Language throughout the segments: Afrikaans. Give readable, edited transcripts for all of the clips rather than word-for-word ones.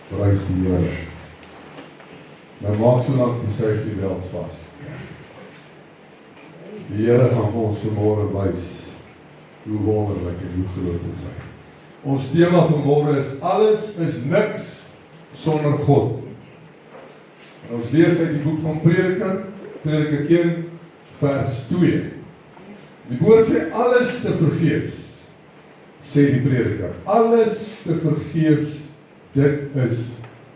Prys die Here. Nou maak so lank die safety-belts vas. Die Here gaan vir ons vanmôre wys hoe wonderlik en hoe groot is hy. Ons tema vanmôre is alles is niks sonder God. En ons lees uit die boek van Prediker 1 vers 2. Die woord sê alles te vergeefs, sê die Prediker. Alles te vergeefs, dit is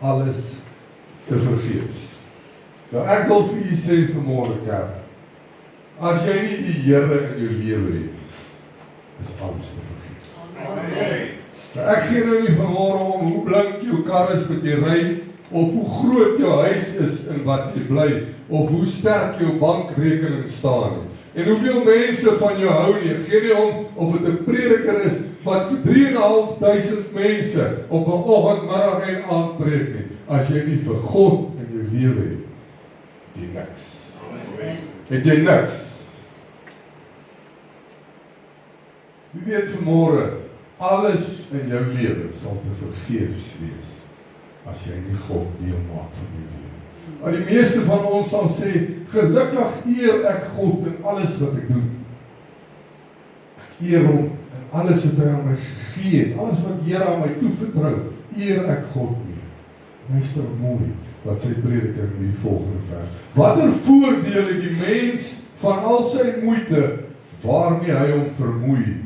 alles te vergeefs. Nou ek wil vir u sê vanmôre kerk, as jy nie die Here in jou lewe het, is alles te vergeefs. Amen. Nou ek gee nou nie vanmôre om hoe blink jou kar is wat jy ry, of hoe groot jou huis is in wat jy bly, of hoe sterk jou bankrekening staan nie. En hoeveel mense van jou hou nie, gee nie om of het 'n prediker is, wat vir 3.500 mense op 'n oggend, middag en aand preek nie, as jy nie vir God in jou lewe het, het jy niks. Amen. Het jy niks. Wie weet vanmôre, alles in jou lewe sal te vergeefs wees, as jy nie God deel maak van jou lewe. Maar die meeste van ons sal sê, gelukkig eer ek God in alles wat ek doen. Ek eer hom in alles wat hy aan my gegee het, alles wat Here aan my toevertrou, eer ek God mee. Luister mooi wat sy prediker in die volgende vers. Watter voordeel het die mens van al sy moeite waarmee hy hom vermoei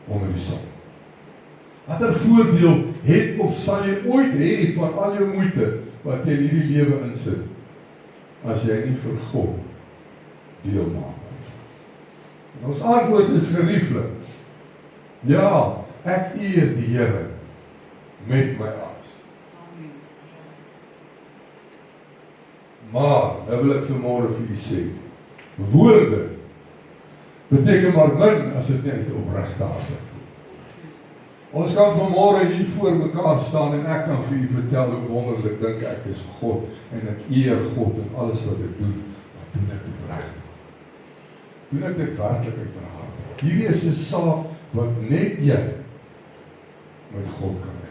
onder die son? Watter voordeel het of sal jy ooit hê van al jou moeite wat jy in hierdie lewe insit, as jy nie vir God deel maak? En ons antwoord is gerieflik. Ja, ek eer die Here met my alles. Maar, nou wil ek vanmôre vir u sê, woorde beteken maar min as dit net opregte hart is. Ons kan vanmôre hier voor mekaar staan en ek kan vir u vertel hoe wonderlik dink ek is God en ek eer God in alles wat ek doen, maar doen ek dit reg. Doen ek dit werklik uit my hart. Hierdie is 'n saak wat net jy met God kan hê.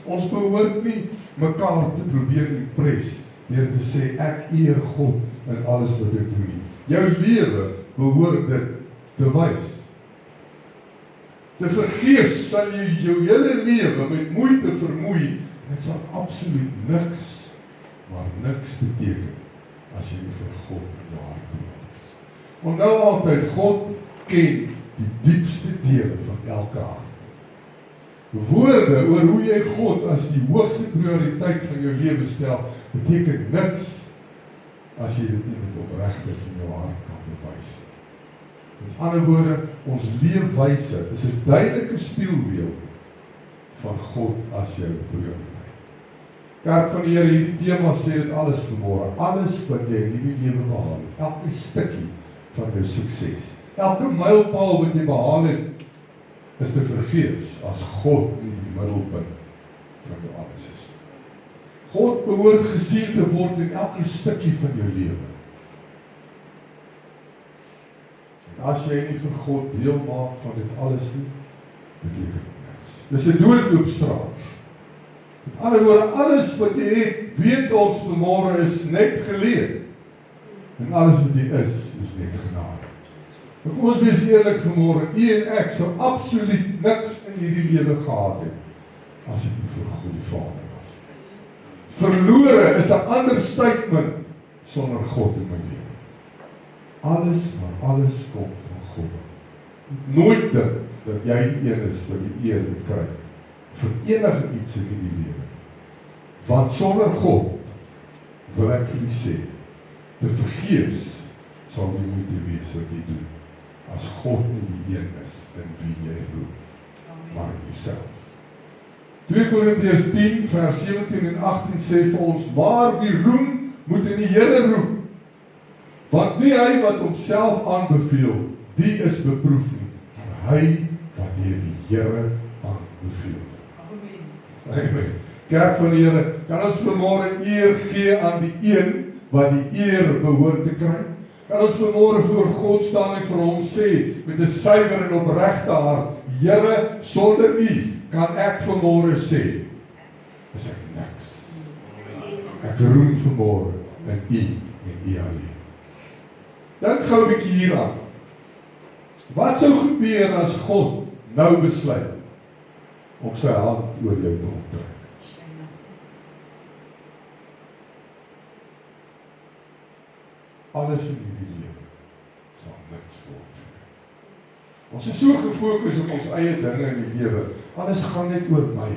Ons behoort nie mekaar te probeer impres deur te sê ek eer God in alles wat ek doen nie. Jou lewe behoort dit te wys. Te vergeefs sal jy jou hele lewe met moeite vermoei, dit sal absoluut niks, maar niks beteken, as jy nie vir God in jou hart is. Onthou altyd, God ken die diepste dele van elke hart. Woorde oor hoe jy God as die hoogste prioriteit van jou lewe stel, beteken niks, as jy dit nie met opregtheid in jou hart kan bewys. Met ander woorde, ons leefwyse is 'n duidelike spieelbeeld van God as jou prioriteit. Kerk van die Here, hierdie tema sê dit alles vanmôre. Alles wat jy in hierdie lewe behaal het, elke stukkie van jou sukses, elke mylpaal wat jy behaal het, is te vergeefs as God nie die middelpunt van jou alles is. God behoort gesien te word in elke stukkie van jou lewe. As jy nie vir God deel maak van dit alles nie, beteken dit niks. Dis 'n doodloopstraat. Met ander woorde, alles wat jy het, weet ons vanmôre is net geleë. En alles wat jy is net genade. Maar kom ons wees eerlik vanmôre, u en ek sou absoluut niks in hierdie lewe gehad het, as dit nie vir God die Vader was. Verlore is 'n understatement sonder God in my lewe. Alles, maar alles kom van God. Nooit dink dat jy die een is wat die eer moet kry vir enige iets in hierdie lewe. Want sonder God, wil ek vir u sê, te vergeefs sal die moeite wees wat jy doen, as God nie die een is in wie jy roep, maar in jouself. 2 Korintiërs 10 vers 17 en 18 sê vir ons, maar wie roem, moet in die Here roep. Want nie hy wat homself aanbeveel, die is beproef nie, maar hy wat deur die Here aanbeveel word. Amen. Kerk van die Here, kan ons vanmôre eer gee aan die een wat die eer behoort te kry? Kan ons vanmôre voor God staan en vir hom sê, met 'n suiwer en opregte hart, Here, sonder U kan ek vanmôre sê, is ek niks. Ek roem vanmôre in U en U alleen. Dink gou 'n bietjie hieraan. Wat sou gebeur as God nou besluit om sy hand oor jou te onttrek? Alles in hierdie lewe sal niks word vir jou. Ons is so gefokus op ons eie dinge in die lewe. Alles gaan net oor my.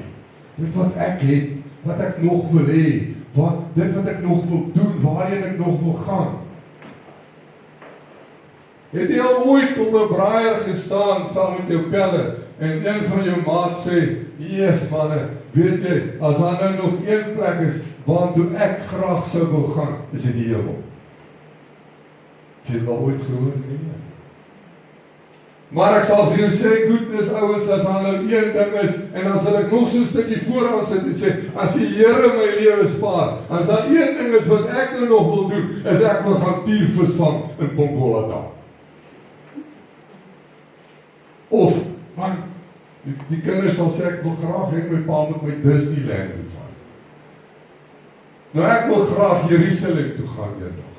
Dit wat ek het, wat ek nog wil hê, dit wat ek nog wil doen, waarheen ek nog wil gaan. Het jy al ooit op 'n braaier gestaan saam met jou pelle en een van jou maat sê, "Jesus manne, weet jy, as daar nou nog een plek is waartoe ek graag sou wil gaan, is dit die hemel." Het jy dit al ooit gehoor? Nee. Maar ek sal vir jou sê, goedness ouens, as daar nou een ding is, en dan sal ek nog so 'n stukkie vooraan sit en sê, as die Here my lewe spaar, as daar een ding is wat ek nou nog wil doen, is ek wil gaan tiervis vang in Pongola. Of, man, die kinders sal sê, ek wil graag hê my pa met my Disneyland toe van. Nou ek wil graag Jerusalem toe gaan eendag.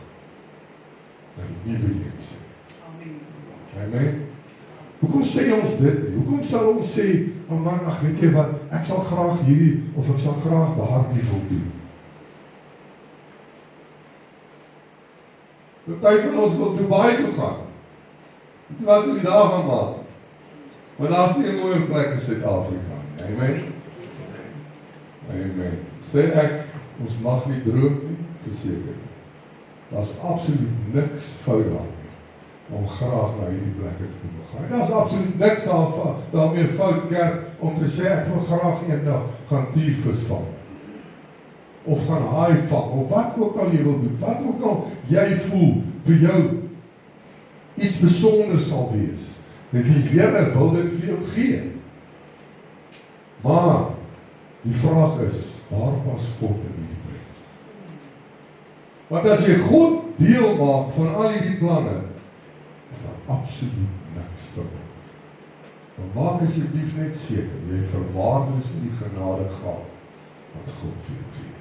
Maar die nuwe Jerusalem. Amen. Hoekom sê ons dit nie? Hoekom sal ons sê, oh man, ag weet jy wat, ek sal graag hierdie, of ek sal graag daardie wil doen. Party van ons wil Dubai toe gaan. Wat wil jy daar gaan maak? Maar daar is nie 'n mooie plek in Suid-Afrika nie. Amen. Amen. Sê ek, ons mag nie droom nie, verseker nie. Daar is absoluut niks fout daarmee, om graag na hierdie plekke te wil gaan. Daar is absoluut niks daarmee fout, kerk, om te sê, ek wil graag eendag gaan tiervis vang. Of gaan haai vang, of wat ook al jy wil doen, wat ook al jy voel, vir jou iets besonders sal wees. Dat die Here wil dit vir jou gee. Maar die vraag is, waar was God in hierdie plek? Want as jy God deel maak van al hierdie planne, is daar absoluut niks vir hom. Maar maak asseblief net seker, jy verwaarloos nie die genadegawe wat God vir jou gee.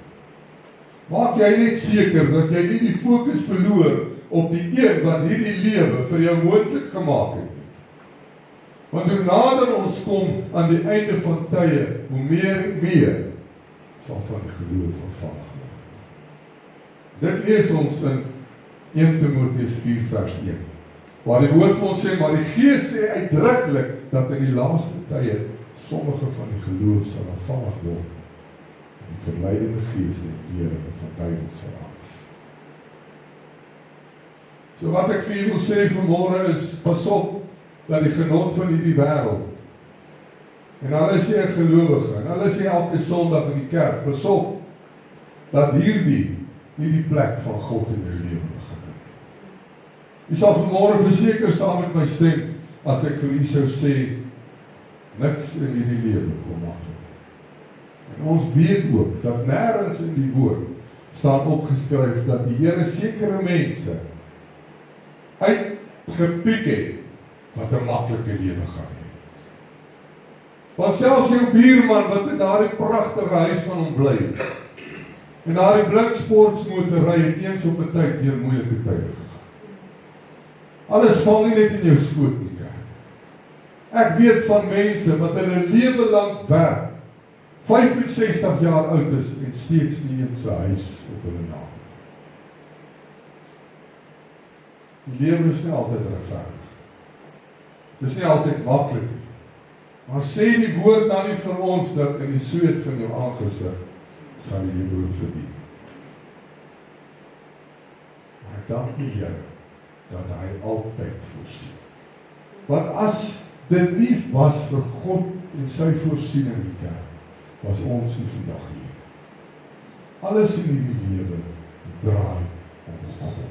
Maak jy net seker dat jy nie die fokus verloor op die een wat hierdie lewe vir jou moontlik gemaak het. Want hoe nader ons kom aan die einde van tye, hoe meer en meer sal van die geloof vervaag word. Dit lees ons in 1 Timoteus 4 vers 1. Waar die woord vir ons sê, maar die Gees sê uitdruklik dat in die laaste tye sommige van die geloof sal afvallig word. En die verleidende gees en lere van duiwels sal aanwees. So wat ek vir julle wil sê vanmôre is, pas op dat die genot van hierdie wêreld, en al is jy 'n gelowige, en al is jy elke Sondag in die kerk, pas op dat hierdie nie die plek van God in jou lewe begin. Jy sal vanmôre verseker saam met my stem, as ek vir u sou sê, niks in hierdie lewe kom maklik. En ons weet ook, dat nêrens in die woord staan opgeskryf, dat die Here sekere mense uitgepiek het, wat 'n maklike lewe gaan hê. Want selfs jou buurman wat in daardie pragtige huis van hom bly, en daardie blink sportmotory het eens op 'n tyd deur moeilike tye gegaan. Alles val nie net in jou skoot nie, kerk. Ek weet van mense wat hulle lewe lank werk, 65 jaar oud is en steeds nie eens 'n huis op hulle naam. Die lewe is nie altyd regverdig. Dis nie altyd maklik nie. Maar sê die woord dan nie vir ons dat in die sweet van jou aangesig sal jy die brood verdien. Maar ek dank die Here dat hy altyd voorsien. Want as dit nie was vir God en sy voorsiening in die kerk, was ons nie vandag hier. Alles in hierdie lewe draai om God.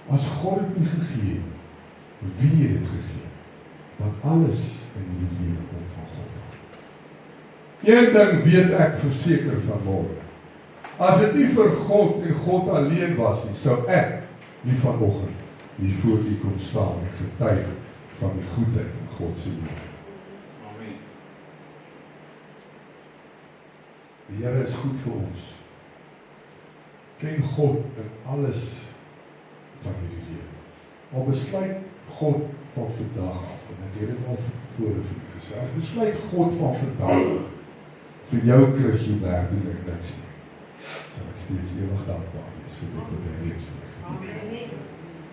As God het nie gegee, wie het dit gegee? Want alles in die lewe kom van God af. Een ding weet ek verseker vanmôre. As dit nie vir God en God alleen was nie, sou ek nie vanoggend hier voor u kon staan en getuig van die goedheid God se lewe. Amen. Die Here is goed vir ons. Ken God in alles van hierdie lewe. Al besluit God van vandag af, en ek het dit al voor vir u gesê, as besluit God van vandag vir jou Chris Joubert doen ek niks meer, sal ek steeds ewig dankbaar wees vir dit wat hy reeds vir my gedoen het.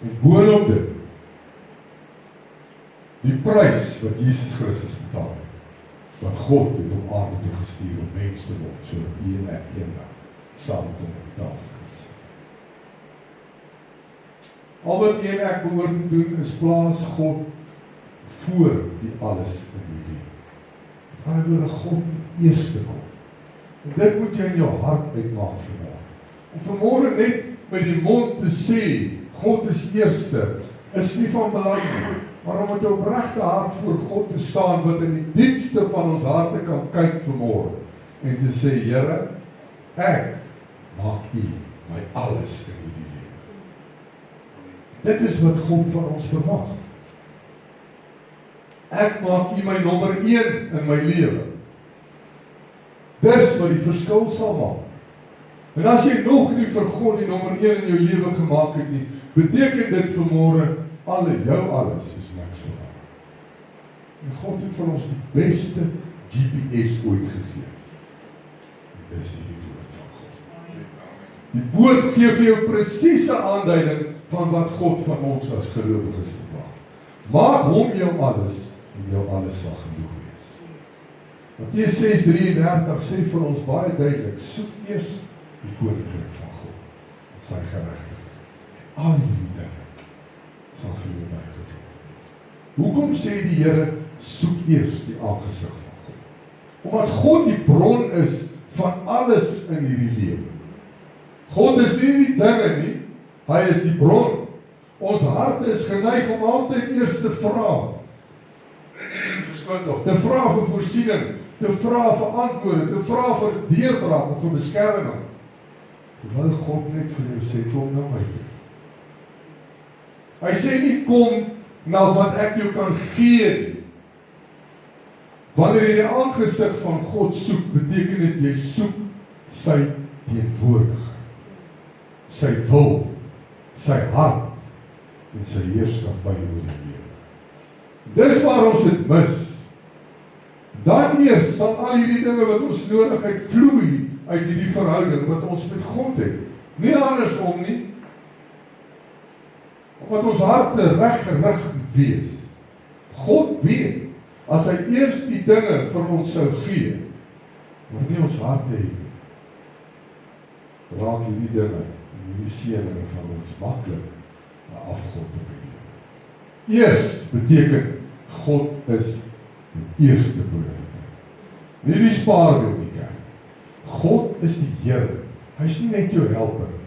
En boonop dit, die prys wat Jesus Christus betaal het, wat God het om aarde toe gestuur om mens te word, sodat u en ek eendag saam met hom op die tafel kan sit. Al wat u en ek behoort te doen is plaas God voor die alles in die lewe. Met ander woorde, God moet eerste kom. En dit moet jy in jou hart uitmaak vanmôre. Om vanmôre net met die mond te sê, God is eerste, is nie van belang nie. Maar om met 'n opregte hart voor God te staan, wat in die diepste van ons harte kan kyk vanmôre, en te sê, Here, ek maak u my alles in hierdie lewe. Dit is wat God van ons verwag. Ek maak u my nommer 1 in my lewe. Dis wat die verskil sal maak. En as jy nog nie vir God die nommer 1 in jou lewe gemaak het nie, beteken dit vanmôre, jou alles is niks vir hom. En God het vir ons die beste GPS ooit gegee. Dis die woord van God. Die woord gee vir jou presiese aanduiding van wat God van ons as gelowiges verwag. Maak hom jou alles, en jou alles sal genoeg wees. Matteus 6:33 sê vir ons baie duidelik, soek eers die koninkryk van God, en sy geregtigheid. En al hierdie dinge sal vir jou bygevoeg word. Hoekom sê die Here, soek eers die aangesig van God? Omdat God die bron is van alles in hierdie lewe. God is nie die dinge nie, hy is die bron. Ons harte is geneig om altyd eers te vra. Te vra vir voorsiening, te vra vir antwoorde, te vra vir deurbraak of vir beskerming. Terwyl God net vir jou sê, kom na my toe. Hy sê nie, kom na wat ek jou kan gee nie. Wanneer jy die aangesig van God soek, beteken dit jy soek sy teenwoordigheid, sy wil, sy hart en sy heerskappy oor die lewe. Dis waar ons dit mis. Dan eers sal al hierdie dinge wat ons nodig het vloei uit hierdie verhouding wat ons met God het. Nie andersom nie. Omdat ons harte reg gerig moet wees. God weet, as hy eers die dinge vir ons sou gee, maar nie ons harte het nie, raak hierdie dinge en hierdie seëninge van ons maklik na afgod te bring. Eers beteken God is die eerste prioriteit. Nie die spaarwiel nie, kerk. God is die Here. Hy is nie net jou helper nie.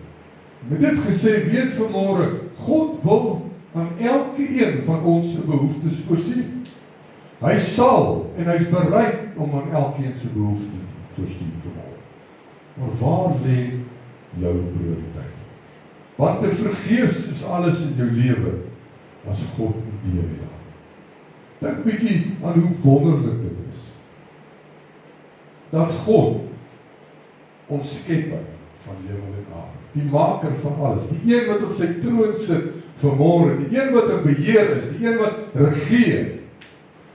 Met dit gesê, weet vanmôre, God wil aan elke een van ons se behoeftes voorsien. Hy sal en hy's bereid om aan elkeen se behoeftes voorsien vanmôre. Maar waar lê jou prioriteit? Want te vergeefs is alles in jou lewe as God nie deel het. Dink bietjie aan hoe wonderlik dit is. Dat God, ons skepper van hemel en aarde, die maker van alles, die een wat op sy troon sit vanmôre, die een wat in beheer is, die een wat regeer,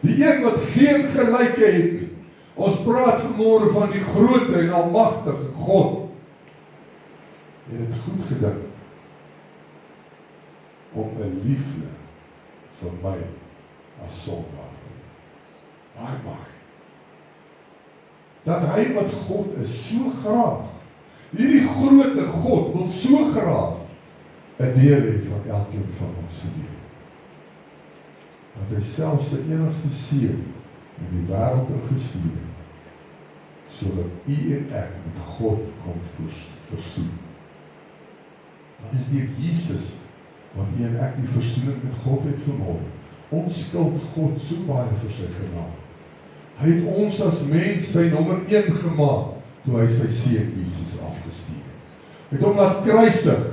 die een wat geen gelyke het nie. Ons praat vanmôre van die groot en almagtige God. Hy het goed gedink om 'n liefde vir my as sondaar te doen. My. Dat hy wat God is so graag, hierdie groote God wil so graag 'n deel hê van elkeen van ons se lewe. Dat hy self sy enigste seun in die wêreld ingestuur het, sodat u en ek met God kon versoen. Dat is deur Jesus wat u en ek die versoening met God het vermoë. Ons skuld God so baie vir sy genade. Hy het ons as mens sy nommer 1 gemaak toe hy sy seun Jesus afgestuur het. Hy het hom laat kruisig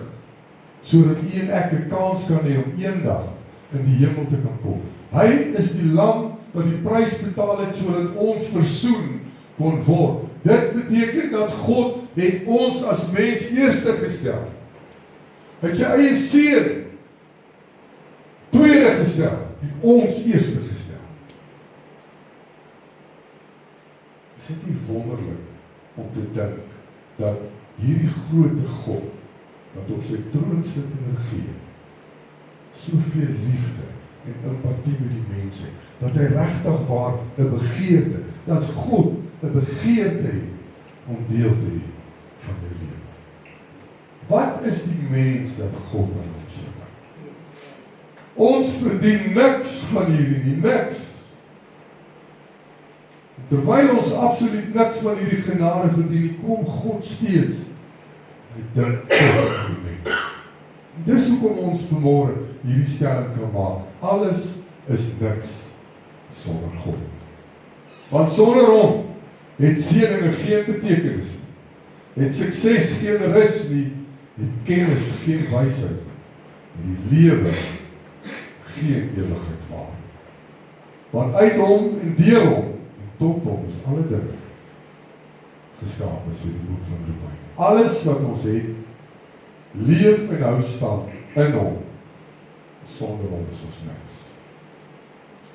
sodat u en ek 'n kans kan hê om eendag in die hemel te kan kom. Hy is die lam wat die prys betaal het sodat ons versoen kon word. Dit beteken dat God het ons as mens eerste gestel. Hy het sy eie seun tweede gestel en ons eerste gestel. Is dit nie wonderlik om te dink dat hierdie grote God wat op sy troon sit en regeer, soveel liefde en empatie met die mens het, dat hy regtig waar 'n begeerte, dat God 'n begeerte het om deel te hê van die lewe. Wat is die mens dat God aan ons het? Ons verdien niks van hierdie nie, niks. Terwyl ons absoluut niks van hierdie genade verdien, kom God steeds. Hy dink aan die mens. Dis hoekom ons vanmôre hierdie stelling kan maak. Alles is niks sonder God. Want sonder hom het seëninge geen betekenis nie. Het sukses geen rus nie, het kennis geen wysheid nie. Die lewe geen ewigheidswaarde. Want uit hom en deur hom en tot hom is alle dinge geskaap, as die boek van Romeine. Alles wat ons het, leef en hou stand in hom. Sonder hom is ons niks.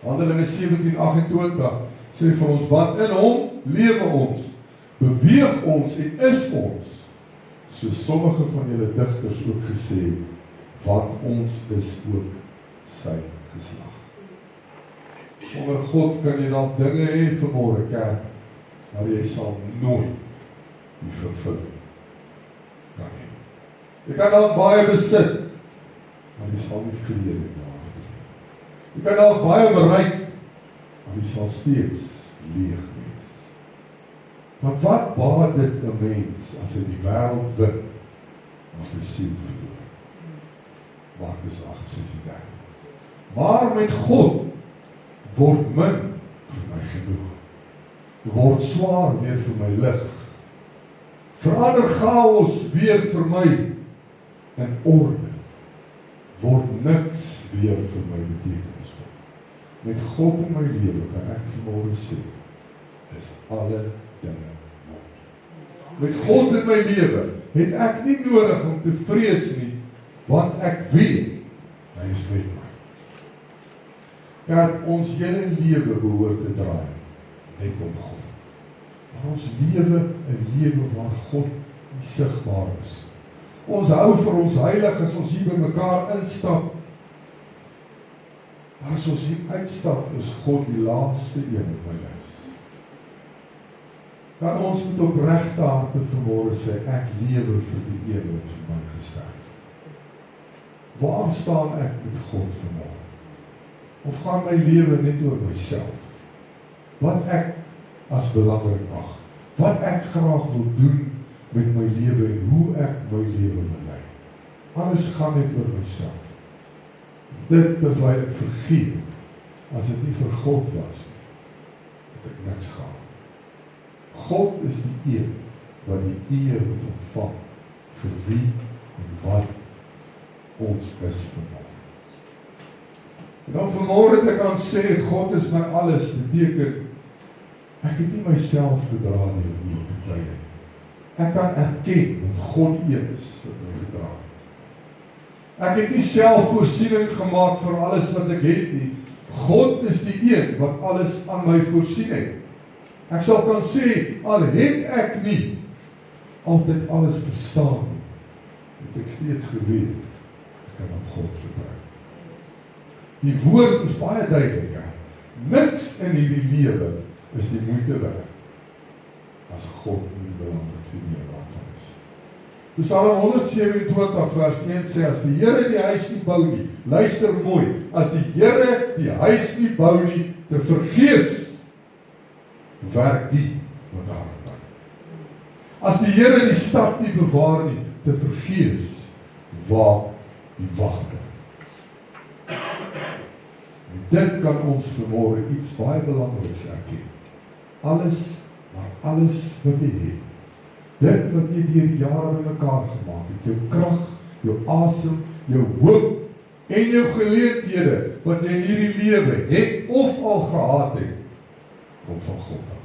Handelinge 17:28 sê vir ons, want in hom lewe ons, beweeg ons en is ons, so sommige van julle digters ook gesê het, want ons is ook sy geslag. Sonder God kan jy dalk dinge hê vanmôre, kerk, maar jy sal nooit die vervulling kan hê. Jy kan dalk baie besit, maar jy sal nie vrede daar hê. Jy kan dalk baie bereik, maar jy sal steeds leeg wees. Want wat baat dit 'n mens as hy die wêreld wen, as sy siel verloor? Markus 8:36. Maar met God word min vir my genoeg. Word swaar weer vir my lig. Verander chaos weer vir my in orde. Word niks weer vir my betekenisvol. Met God in my lewe kan ek vanmôre sê, is alle dinge moontlik. Met God in my lewe het ek nie nodig om te vrees nie, want ek weet, hy is met my. Kerk, ons hele lewe behoort te draai net om God. Maar ons lewe 'n lewe waar God nie sigbaar is. Ons hou vir ons heilig as ons hier by mekaar instap. Maar as ons hier uitstap, is God die laaste een op my lys. Dan ons moet opregte harte vanmôre sê, ek lewe vir die een wat vir my gesterf het. Waar staan ek met God vanmôre? Of gaan my lewe net oor myself? Wat ek as belangrik ag? Wat ek graag wil doen met my lewe en hoe ek my lewe wil lei? Alles gaan net oor myself. Dit terwyl ek vergeet, as dit nie vir God was, het ek niks gehad. God is die een wat die eer moet ontvang vir wie en wat ons is vanmôre. En dan vanmôre te kan sê, God is my alles, beteken, ek het nie myself gedra nie op die tye. Ek kan erken dat God een is wat my gedra het. Ek het nie self voorsiening gemaak vir alles wat ek het nie. God is die een wat alles aan my voorsien het. Ek sal kan sê, al het ek nie altyd alles verstaan nie, het ek steeds geweet, ek kan op God vertrou. Die woord is baie duidelik. Niks in hierdie lewe is die moeite werd as God nie die belangrikste deel daarvan is. Psalm 127 vers 1 sê, as die Here die huis nie bou nie, luister mooi, as die Here die huis nie bou nie, te vergeefs werk die wat daarin bou. As die Here die stad nie bewaar nie, te vergeefs waak die wagter. Dit kan ons vanmôre iets baie belangriks erken. Alles, maar alles wat jy het, dit wat jy deur die jare in mekaar gemaak het, jou krag, jou asem, jou hoop en jou geleenthede, wat jy in hierdie lewe het of al gehad het, kom van God af.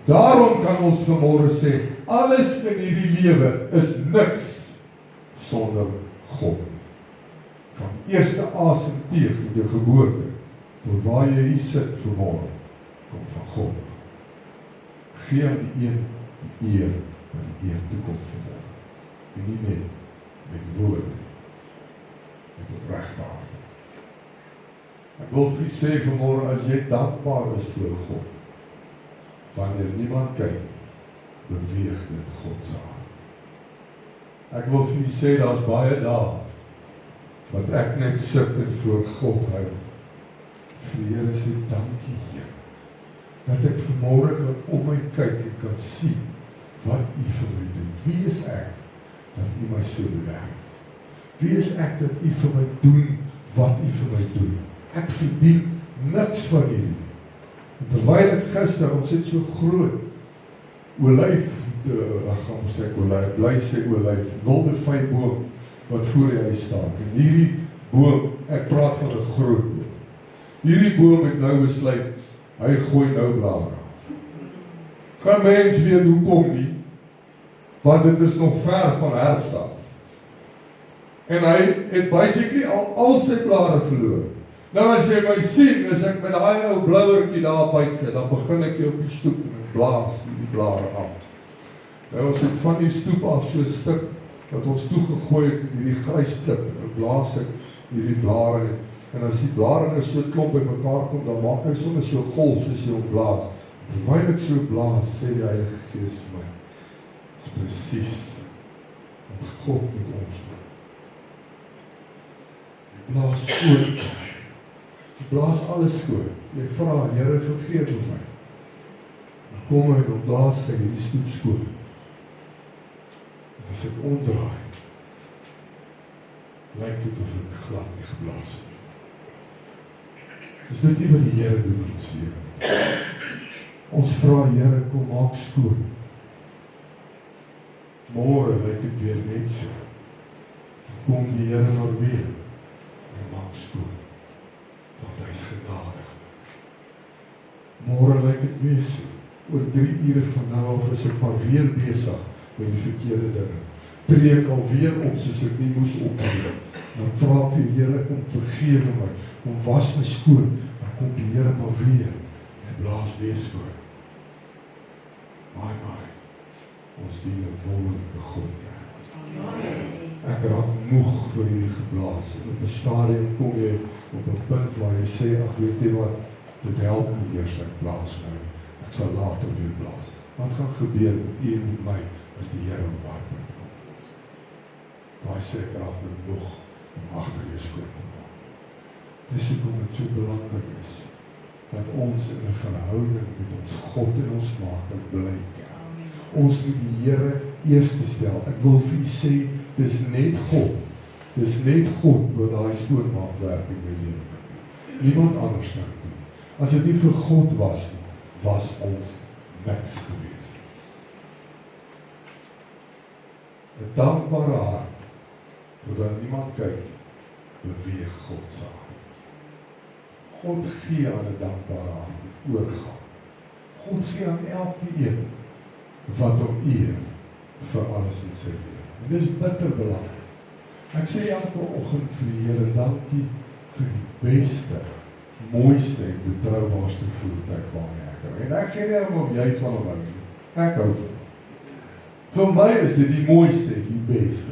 Daarom kan ons vanmôre sê, alles in hierdie lewe is niks sonder God. Van eerste asemteug met jou geboorte, tot waar jy hier sit vanmôre, kom van God. Gee aan die een die eer, wat die eer toekom vanmôre. En nie net met woorde, met opregte harte. Ek wil vir u sê vanmôre, as jy dankbaar is voor God, wanneer niemand kyk, beweeg dit God se hand. Ek wil vir u sê, daar's baie dae, wat ek net sit en voor God huil. Vir die Here sê, dankie Here, dat ek vanmôre kan om my kyk en kan sien, wat u vir my doen. Wie is ek, dat u my so bederf? Wie is ek, dat u vir my doen, wat u vir my doen? Ek verdien niks van u. Terwyl ek gister, ons het so groot olyf, gaan ons sê olyf, bly sê olyf, wilde vyeboom, wat voor die huis staan. En hierdie boom, ek praat van 'n groot boom. Hierdie boom het nou besluit, hy gooi nou blare. Gaan mens weet hoekom nie, want dit is nog ver van herfst af. En hy het basically al sy blare verloor. Nou as jy my sien, as ek met daai ou blouertjie daar buite, dan begin ek hier op die stoep en ek blaas die blare af. Nou ons het van die stoep af so 'n stuk wat ons toegegooi het met hierdie grysklip, en blaas ek hierdie blare, en as die blare so klomp by mekaar kom, dan maak hy sommer so golf soos jy op blaas. Terwyl ek so blaas, sê die Heilige Gees vir my, dis presies wat God met ons doen. Jy blaas skoon, jy blaas alles skoon, jy vra, Here vergeef my. Dan kom hy en blaas hy hierdie stoep skoon. As ek omdraai, lyk dit of ek glad nie geblaas het. Is dit nie wat die Here doen in ons lewe? Ons vra, Here, kom maak skoon. Môre lyk dit weer net so. Dan kom die Here maar weer en maak skoon, want hy is genadig. Môre lyk dit weer so. Oor 3 ure van nou af is ek maar weer besig met die verkeerde dinge. Tree ek alweer op soos ek nie moes optree. Dan vra ek vir Here, kom vergewe my, kom was my skoon, dan kom die Here maar weer en blaas weer skoon. My, ons dien 'n wonderlike God. Ek raak moeg vir hierdie geblaas. En op 'n stadium kom jy op 'n punt waar jy sê, ag weet jy wat, dit help nie eers ek blaas nou. Ek sal later weer blaas. Wat gaan gebeur met u en met my as die Here op daai punt kom? Daai sê ek raak nog om agter jou skoon te maak. Dis hoekom dit so belangrik is dat ons in 'n verhouding met ons God en ons Maker bly. Ons moet die Here eerste stel. Ek wil vir u sê, dis net God. Dis net God wat daai skoonmaakwerk in my lewe kan doen. Niemand anders kan doen. As dit nie vir God was nie, was ons niks gewees. 'n dankbare hart, terwyl niemand kyk, beweeg God se hand. God gee aan 'n dankbare hart oorgaan. God gee aan elkeen wat hom eer vir alles in sy lewe. En dis bitter belangrik. Ek sê elke oggend vir die Here, dankie vir die beste, mooiste en betroubaarste voertuig waarmee ek ry. En ek gee nie om of jy van hom hou nie. Ek hou van hom. Vir my is dit die mooiste, die beste.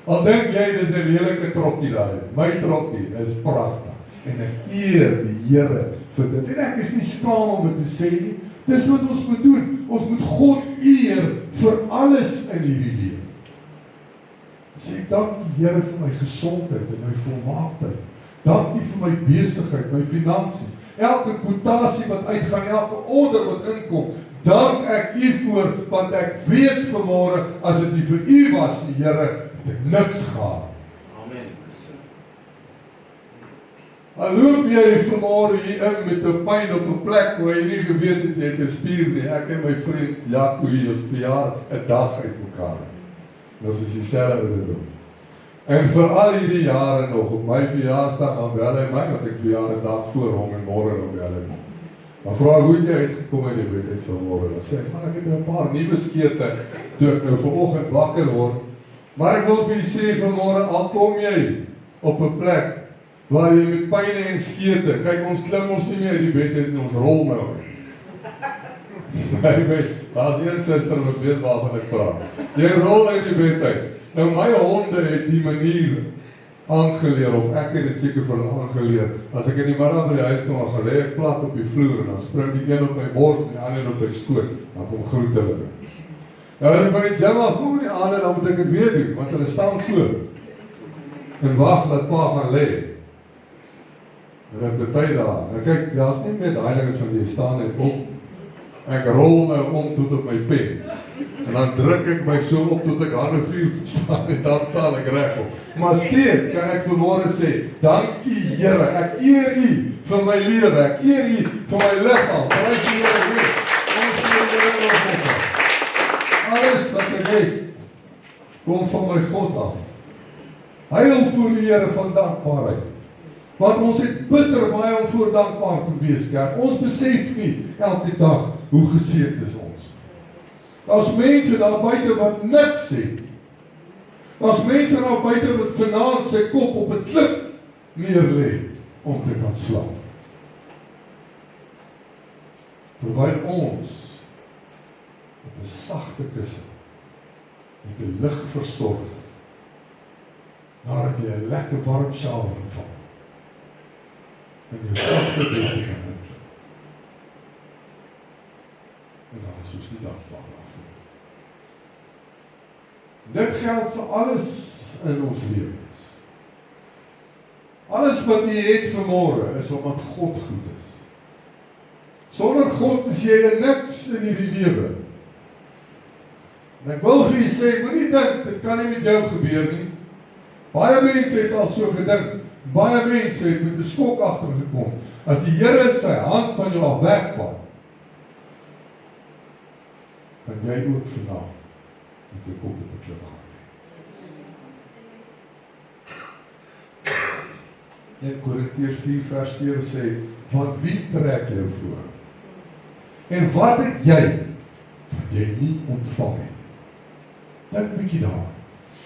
Al dink jy dis 'n lelike trokkie daai. My trokkie is pragtig. En ek eer die Here vir dit. En ek is nie skaam om dit te sê nie. Dis wat ons moet doen. Ons moet God eer vir alles in hierdie lewe. Sê dankie Here vir my gesondheid en my volmaaktheid. Dankie vir my besigheid, my finansies. Elke kwotasie wat uitgaan, elke order wat inkom, dank ek u voor, want ek weet vanmôre as dit nie vir u was nie, Here, het ek niks gehad. Amen. Al loop jy vanmôre hier in met 'n pyn op 'n plek waar jy nie geweet het jy het 'n spier nie. Ek en my vriend Jaco hier ons verjaar 'n dag uitmekaar. Ons is dieselfde doen. En vir al hierdie jare nog, op my verjaarsdag, dan bel hy my, want ek verjaar 'n dag voor hom en môre dan bel hy my. Dan vra ek, hoe het jy uitgekom in die bed uit vanmôre? Dan sê ek, maar ek het 'n paar nuwe skete, toe ek nou vanoggend wakker word. Maar ek wil vir jy sê vanmôre, al kom jy op 'n plek, waar jy met pyne en skete, kyk ons klim ons nie meer uit die bed uit en ons rol nou. Daar's een suster wat weet waarvan ek praat. Jy rol uit die bed uit. Nou my honde het die manier aangeleer, of ek het dit seker vir hulle aangeleer. As ek in die middag by die huis kom, dan gaan lê ek plat op die vloer en dan spring die een op my bors en die ander op my skoot, dan kom groet hulle. Nou as ek van die gym af kom die ander, dan moet ek dit weer doen, want hulle staan so en wag dat pa gaan lê. En ek bety daar. Nou kyk, daar's nie meer daai dinge van jy staan net op. Ek rol nou om tot op my pens. En dan druk ek my so op tot ek hande vuur staan en dan staan ek reg op. Maar steeds kan ek vanmôre sê, dankie Here, ek eer U vir my lewe, ek eer U vir my liggaam. Prys die Here weer. Alles wat ek het, kom van my God af. Huil voor die Here van dankbaarheid. Want ons het bitter baie om voor dankbaar te wees, kerk. Ons besef nie elke dag hoe geseënd is ons. Daar's mense daar buite wat niks het. Daar's mense daar buite wat vanaand sy kop op 'n klip neerlê om te kan slaap. Terwyl ons op 'n sagte kussen met 'n lig versorg, nadat jy 'n lekker warm shower val en jou sagte bed kan inklip. En dan is ons nie dankbaar daarvoor. Dit geld vir alles in ons lewens. Alles wat jy het vanmôre is omdat God goed is. Sonder God is jy niks in hierdie lewe. En ek wil vir jy sê, moenie dink, dit kan nie met jou gebeur nie. Baie mense het al so gedink. Baie mense het met 'n skok agtergekom. As die Here sy hand van jou af wegvat, kan jy ook vanaand met jou kop op 'n klip gaan. 1 Korintiërs 4 vers 7 sê, want wie trek jou voor? En wat het jy wat jy nie ontvang het? Dink bietjie daar.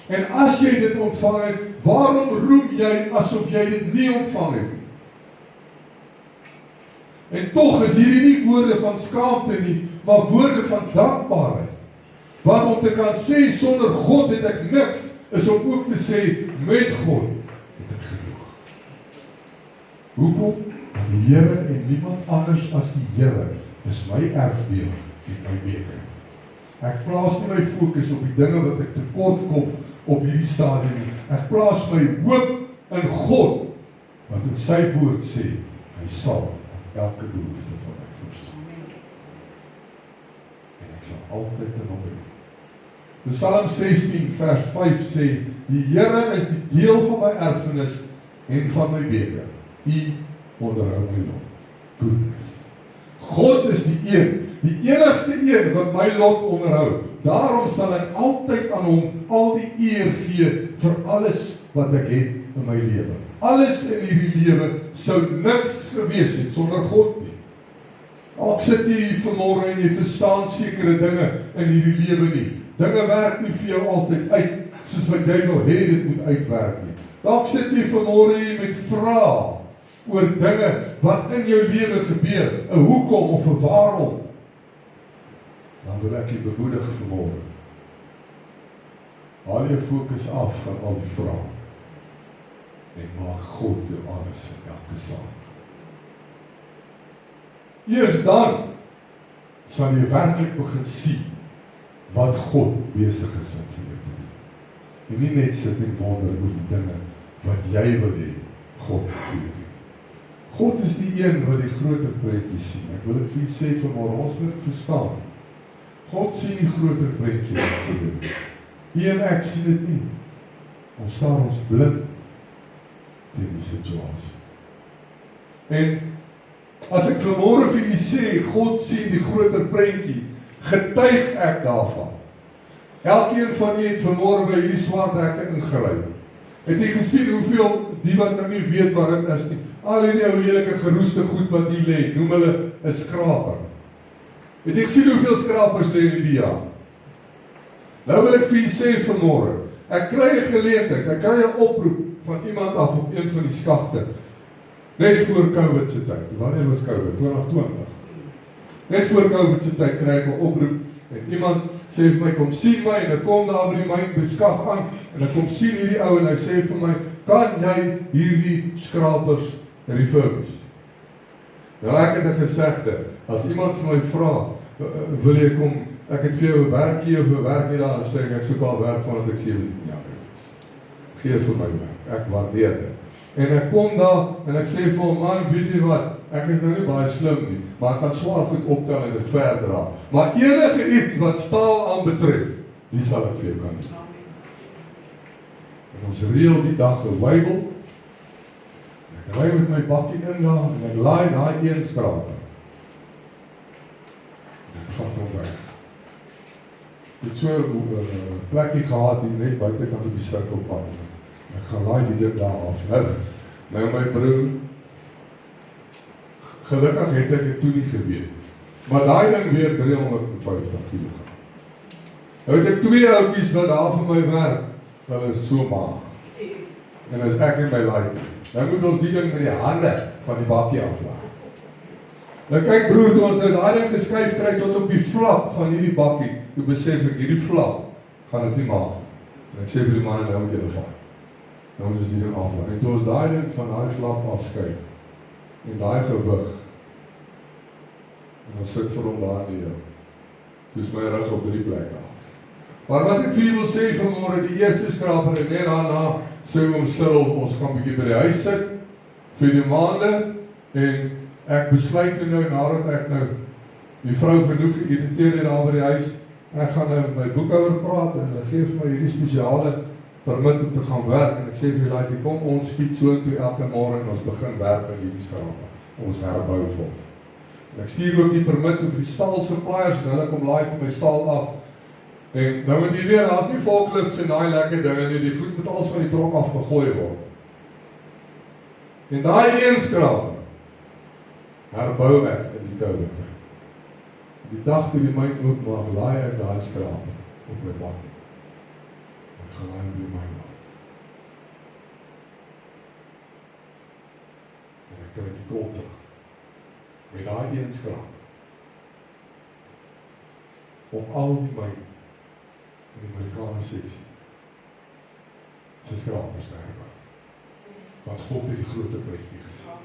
En as jy dit ontvang het, waarom roem jy asof jy dit nie ontvang het? En tog is hierdie nie woorde van skaamte nie, maar woorde van dankbaarheid. Want om te kan sê, sonder God het ek niks, is om ook te sê, met God het ek genoeg. Hoekom? Want die Here en niemand anders as die Here is my erfdeel en my beker. Ek plaas nie my fokus op die dinge wat ek tekort kom op hierdie stadium nie. Ek plaas my hoop in God, want in sy woord sê, hy sal elke behoefte van my voorsien. En ek sal altyd in hom wees. Psalm 16 vers 5 sê, die Here is die deel van my erfenis en van my beker. U onderhou my lot. Goodness. God is die enigste een wat my lot onderhou. Daarom sal ek altyd aan hom al die eer gee vir alles wat ek het in my lewe. Alles in hierdie lewe sou niks gewees het sonder God nie. Dalk sit jy hier vanmôre en jy verstaan sekere dinge in hierdie lewe nie. Dinge werk nie vir jou altyd uit soos wat jy wil hê dit moet uitwerk nie. Dalk sit jy vanmôre hier met vrae oor dinge wat in jou lewe gebeur, 'n hoekom of 'n waarom. Dan wil ek jy bemoedig vanmôre. Haal jou fokus af van al die vrae en maak God jou alles in elke saak. Eers dan sal jy werklik begin sien wat God besig is om vir jou te doen. En nie net sit en wonder oor die dinge wat jy wil hê God moet vir jou doen. God is die een wat die groter prentjie sien. Ek wil dit vir julle sê vanmôre, ons moet verstaan. God sien die groter prentjie vir jou. U en ek sien dit nie. Ons staan ons blind teen die situasie. En as ek vanmôre vir u sê, God sien die groter prentjie, getuig ek daarvan. Elkeen van u het vanmôre by hierdie swart hekke ingery. Het jy gesien hoeveel, die wat nou nie weet wat dit is nie, al hierdie ou lelike geroeste goed wat hier lê, noem hulle 'n skraper. Het jy gesien hoeveel skrapers lê in hierdie jaar? Nou wil ek vir julle sê vanmôre, ek kry 'n geleentheid, ek kry 'n oproep van iemand af op een van die skagte, net voor COVID se tyd. Wanneer was COVID? 2020. Net voor COVID se tyd kry ek 'n oproep, en iemand sê vir my, kom sien my, en ek kom daar by die myn beskag aan, en ek kom sien hierdie ou, en hy sê vir my, kan jy hierdie skrapers refurbish? Nou ek het 'n gesegde, as iemand vir my vra, wil jy kom, ek het vir jou 'n werkie of 'n werk hier daar, en sê ek soek al werk vandat ek 17 jaar is. Gee vir my werk, ek waardeer dit. En ek kom daar, en ek sê vir hom, man, weet jy wat, ek is nou nie baie slim nie, maar ek kan swaar goed optel en dit verdra. Maar enige iets wat staal aanbetref, die sal ek vir jou kan doen. En ons reël die dag 'n Bybel, en ek ry met my bakkie in daar, en ek laai daai een skraper. En ek vat hom weg. Ek het so 'n plekkie gehad hier net buitekant op die sirkelpad. Ek gaan laai die ding daar af. Nou my broer, gelukkig het ek dit toe nie geweet. Maar daai ding weer 350 kg. Nou het ek 2 ouetjies wat daar vir my werk. Hulle is so maag. En as ek in my laai, dan moet ons die ding met die hande van die bakkie aflaai. Nou kyk broer, toe ons nou daai ding geskuif kry tot op die flap van hierdie bakkie, toe besef ek, hierdie flap gaan dit nie maak. En ek sê vir die manne, nou moet julle vaar. Nou moet ons die ding aflaai. En toe ons daai ding van daai flap afskuif, en daai gewig, en ons sit vir hom daar in die heel, toe is my rug op 3 plekke af. Maar wat ek vir julle wil sê vanmôre, die eerste skraper, en net daarna sê oom Cyril, ons gaan bietjie by die huis sit, vir die maande, en ek besluit toe nou, nadat ek nou die vrou genoeg geïrriteer het daar by die huis, ek gaan nou met my boekhouer praat, en hy gee vir my hierdie spesiale permit om te gaan werk, en ek sê vir julle, kom ons skiet so toe elke môre, en ons begin werk met hierdie skraper, ons herbou vol. En ek stuur ook die permit vir die staal suppliers, en hulle kom laai vir my staal af, en nou moet jy weer, daar's nie volklits en daai lekker dinge nie, die goed moet alles van die trok af gegooi word. En daai een skraper herbou ek in die COVID tyd. Die dag toe die myn oopmaak, laai ek daai skraper op my bakkie. Ek gaan laai die myn af. En ek kry die kol terug. Met daai een skraper. Op al die myn in die Amerikaanse seksie. Sy skrapers te herbou. Want God het die groter prentjie gesien.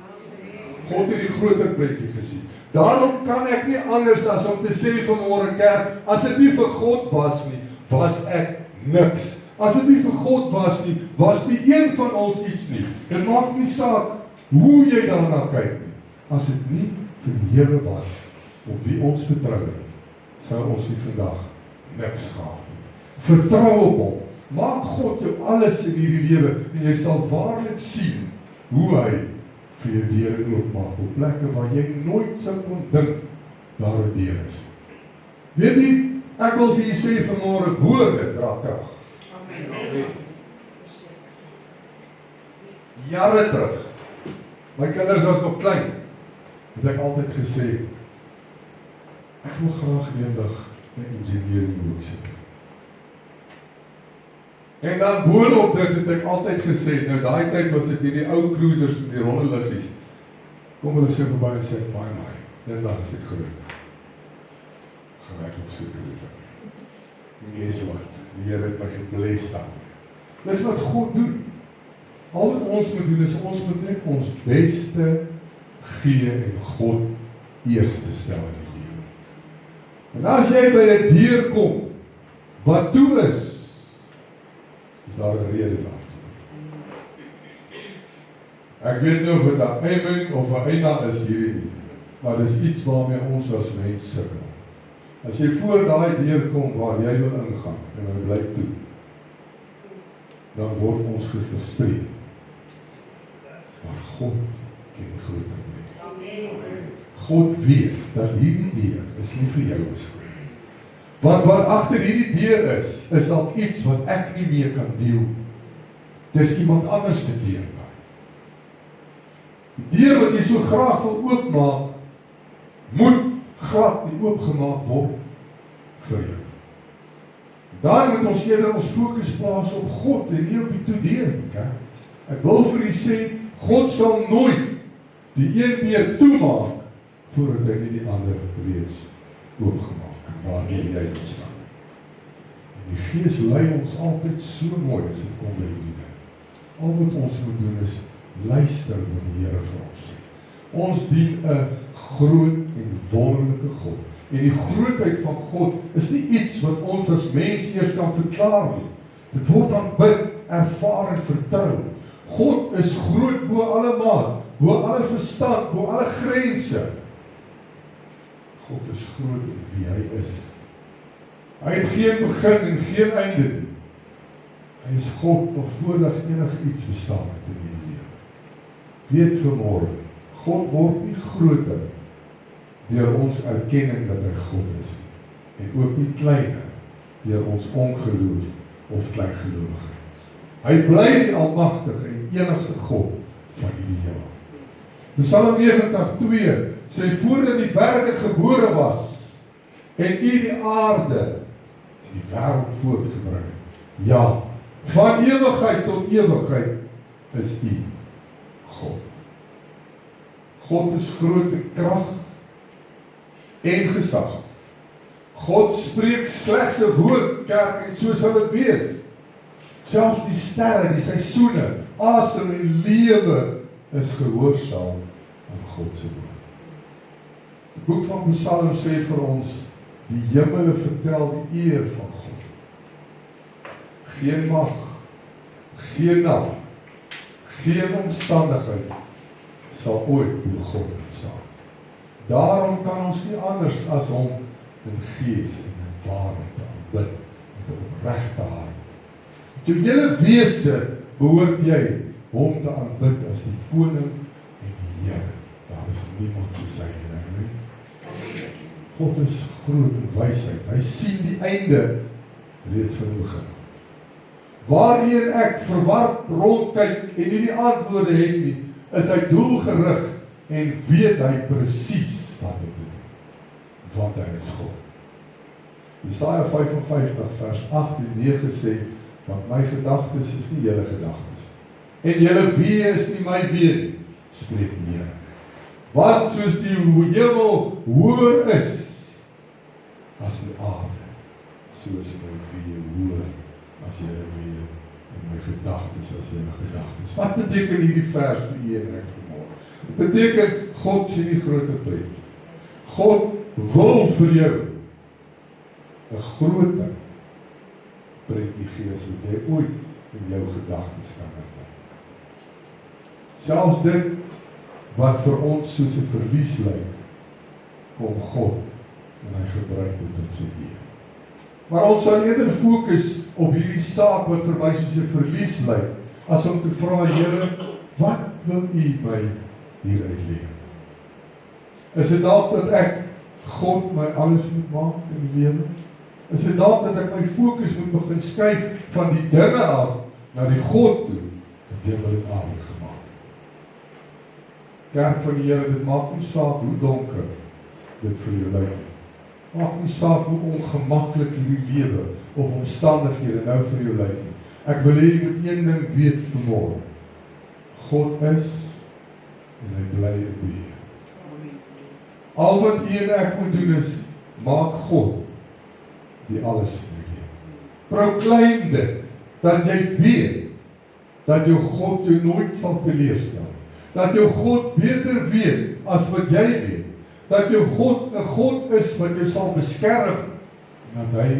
God het die groter prentjie gesien. Daarom kan ek nie anders as om te sê vanmôre kerk, as dit nie vir God was nie, was ek niks. As dit nie vir God was nie, was nie een van ons iets nie. Dit maak nie saak hoe jy daarna kyk nie. As dit nie vir die Here was, op wie ons vertrou het, sou ons nie vandag niks gehad nie. Vertrou op hom. Maak God jou alles in hierdie lewe, en jy sal waarlik sien hoe hy vir jou deure oopmaak op plekke waar jy nooit sou kon dink daar 'n deur is. Weet jy, ek wil vir julle sê vanmôre, woorde dra krag. Amen. Jare terug, my kinders was nog klein, het ek altyd gesê, ek wil graag eendag 'n ingenieur moet sit. En dan boonop dit het ek altyd gesê, nou daai tyd was dit hierdie ou cruisers met die ronde liggies. Kom hulle so verby en sê, my, eendag as ek groot is, gaan ek ook so cruiser. En lees wat, die Here het my gebless daarmee. Dis wat God doen. Al wat ons moet doen, is ons moet net ons beste gee en God eerste stel in die lewe. En as jy by 'n deur kom, wat toe is daar 'n rede daarvoor. Ek weet nie of dit 'n amen of 'n eina is hierdie nie, maar dis iets waarmee ons as mens sukkel. As jy voor daai deur kom waar jy wil ingaan, en hy bly toe, dan word ons gefrustreerd. Maar God ken die groter plek. God weet dat hierdie deur is nie vir jou beskoor. Want wat agter hierdie deur is dalk iets wat ek nie meer kan deel. dis iemand anders se deur. Die deur wat jy so graag wil oopmaak, moet glad nie oopgemaak word vir jou. Daar moet ons eerder ons fokus plaas op God en nie op die toedeur. Ek wil vir u sê, God sal nooit die een deur toemaak voordat hy nie die ander reeds oopgemaak en waarmee jy moet staan. Die Gees lei ons altyd so mooi as dit kom by hierdie ding. Al wat ons moet doen is luister wat die Here vir ons sê. Ons dien 'n groot en wonderlike God. En die grootheid van God is nie iets wat ons as mens eers kan verklaar nie. Dit word aanbid, ervaar en vertrou. God is groot bo alle maat, bo alle verstand, bo alle grense. God is groot in wie hy is. Hy het geen begin en geen einde nie. Hy is God nog voordat enigiets bestaan het in die lewe. Weet vanmôre, God word nie groter deur ons erkenning dat hy God is, en ook nie kleiner deur ons ongeloof of kleingeloofigheid. Hy bly die almagtige en enigste God van die heelal. Psalm 90:2 sê, voordat die berge gebore was, en u die aarde en die wêreld voortgebring het. Ja, van ewigheid tot ewigheid is u God. God is groot in krag en gesag. God spreek slegs 'n woord, kerk, en so sal dit wees. Selfs die sterre, die seisoene, asem en lewe is gehoorsaam aan God se woord. Die boek van Psalms sê vir ons, die hemele vertel die eer van God. Geen mag, geen naam, geen omstandigheid sal ooit bo God staan. Daarom kan ons nie anders as hom in gees en in waarheid aanbid met 'n opregte hart. Met jou hele wese behoort jy hom te aanbid as die koning en die Here. Daar is niemand soos hy nie. God is groot in wysheid. Hy sien die einde reeds van die begin. Waarheen ek verward rondkyk en nie die antwoorde het nie, is hy doelgerig en weet hy presies wat hy doen. Want hy is God. Jesaja 55 vers 8 en 9 sê, want my gedagtes is nie julle gedagtes. En julle weë is nie my weë nie, spreek die Here. Want soos die hemel hoër is as die aarde, so is my weë hoër as julle weë en my gedagtes as julle gedagtes. Wat beteken hierdie vers vir u en ek vanmôre? Dit beteken God sien die groter prent. God wil vir jou 'n groter prentjie gee as wat jy ooit in jou gedagtes kan hê. Selfs dit wat vir ons soos 'n verlies lyk, kom God en hy gebruik dit tot sy eer. Maar ons sal eerder fokus op hierdie saak wat vir my soos 'n verlies lyk, as om te vra, Here, wat wil u my hieruit leer? Is dit dalk dat ek God my alles moet maak in die lewe? Is dit dalk dat ek my fokus moet begin skuif van die dinge af na die God toe wat hemel en aarde gemaak het? Kerk van die Here, dit maak nie saak hoe donker dit vir jou lyk. Maak nie saak hoe ongemaklik hierdie lewe of omstandighede nou vir jou lyk nie. Ek wil hê jy moet een ding weet vanmôre. God is en hy bly in beheer. Al wat u en ek moet doen is, maak God die alles in jou lewe. Proclaim dit, dat jy weet, dat jou God jou nooit sal teleurstel. Dat jou God beter weet as wat jy weet. Dat jou God 'n God is wat jou sal beskerm. En dat hy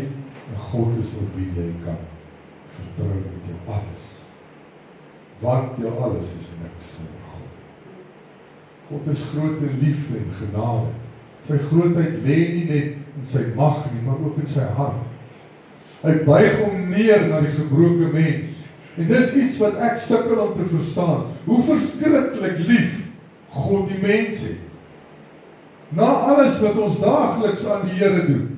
'n God is op wie jy kan vertrou met jou alles. Want jou alles is niks sonder God. God is groot en lief en genade. Sy grootheid lê nie net in sy mag nie, maar ook in sy hart. Hy buig hom neer na die gebroke mens. En dis iets wat ek sukkel om te verstaan. Hoe verskriklik lief God die mens het. Na alles wat ons daagliks aan die Here doen.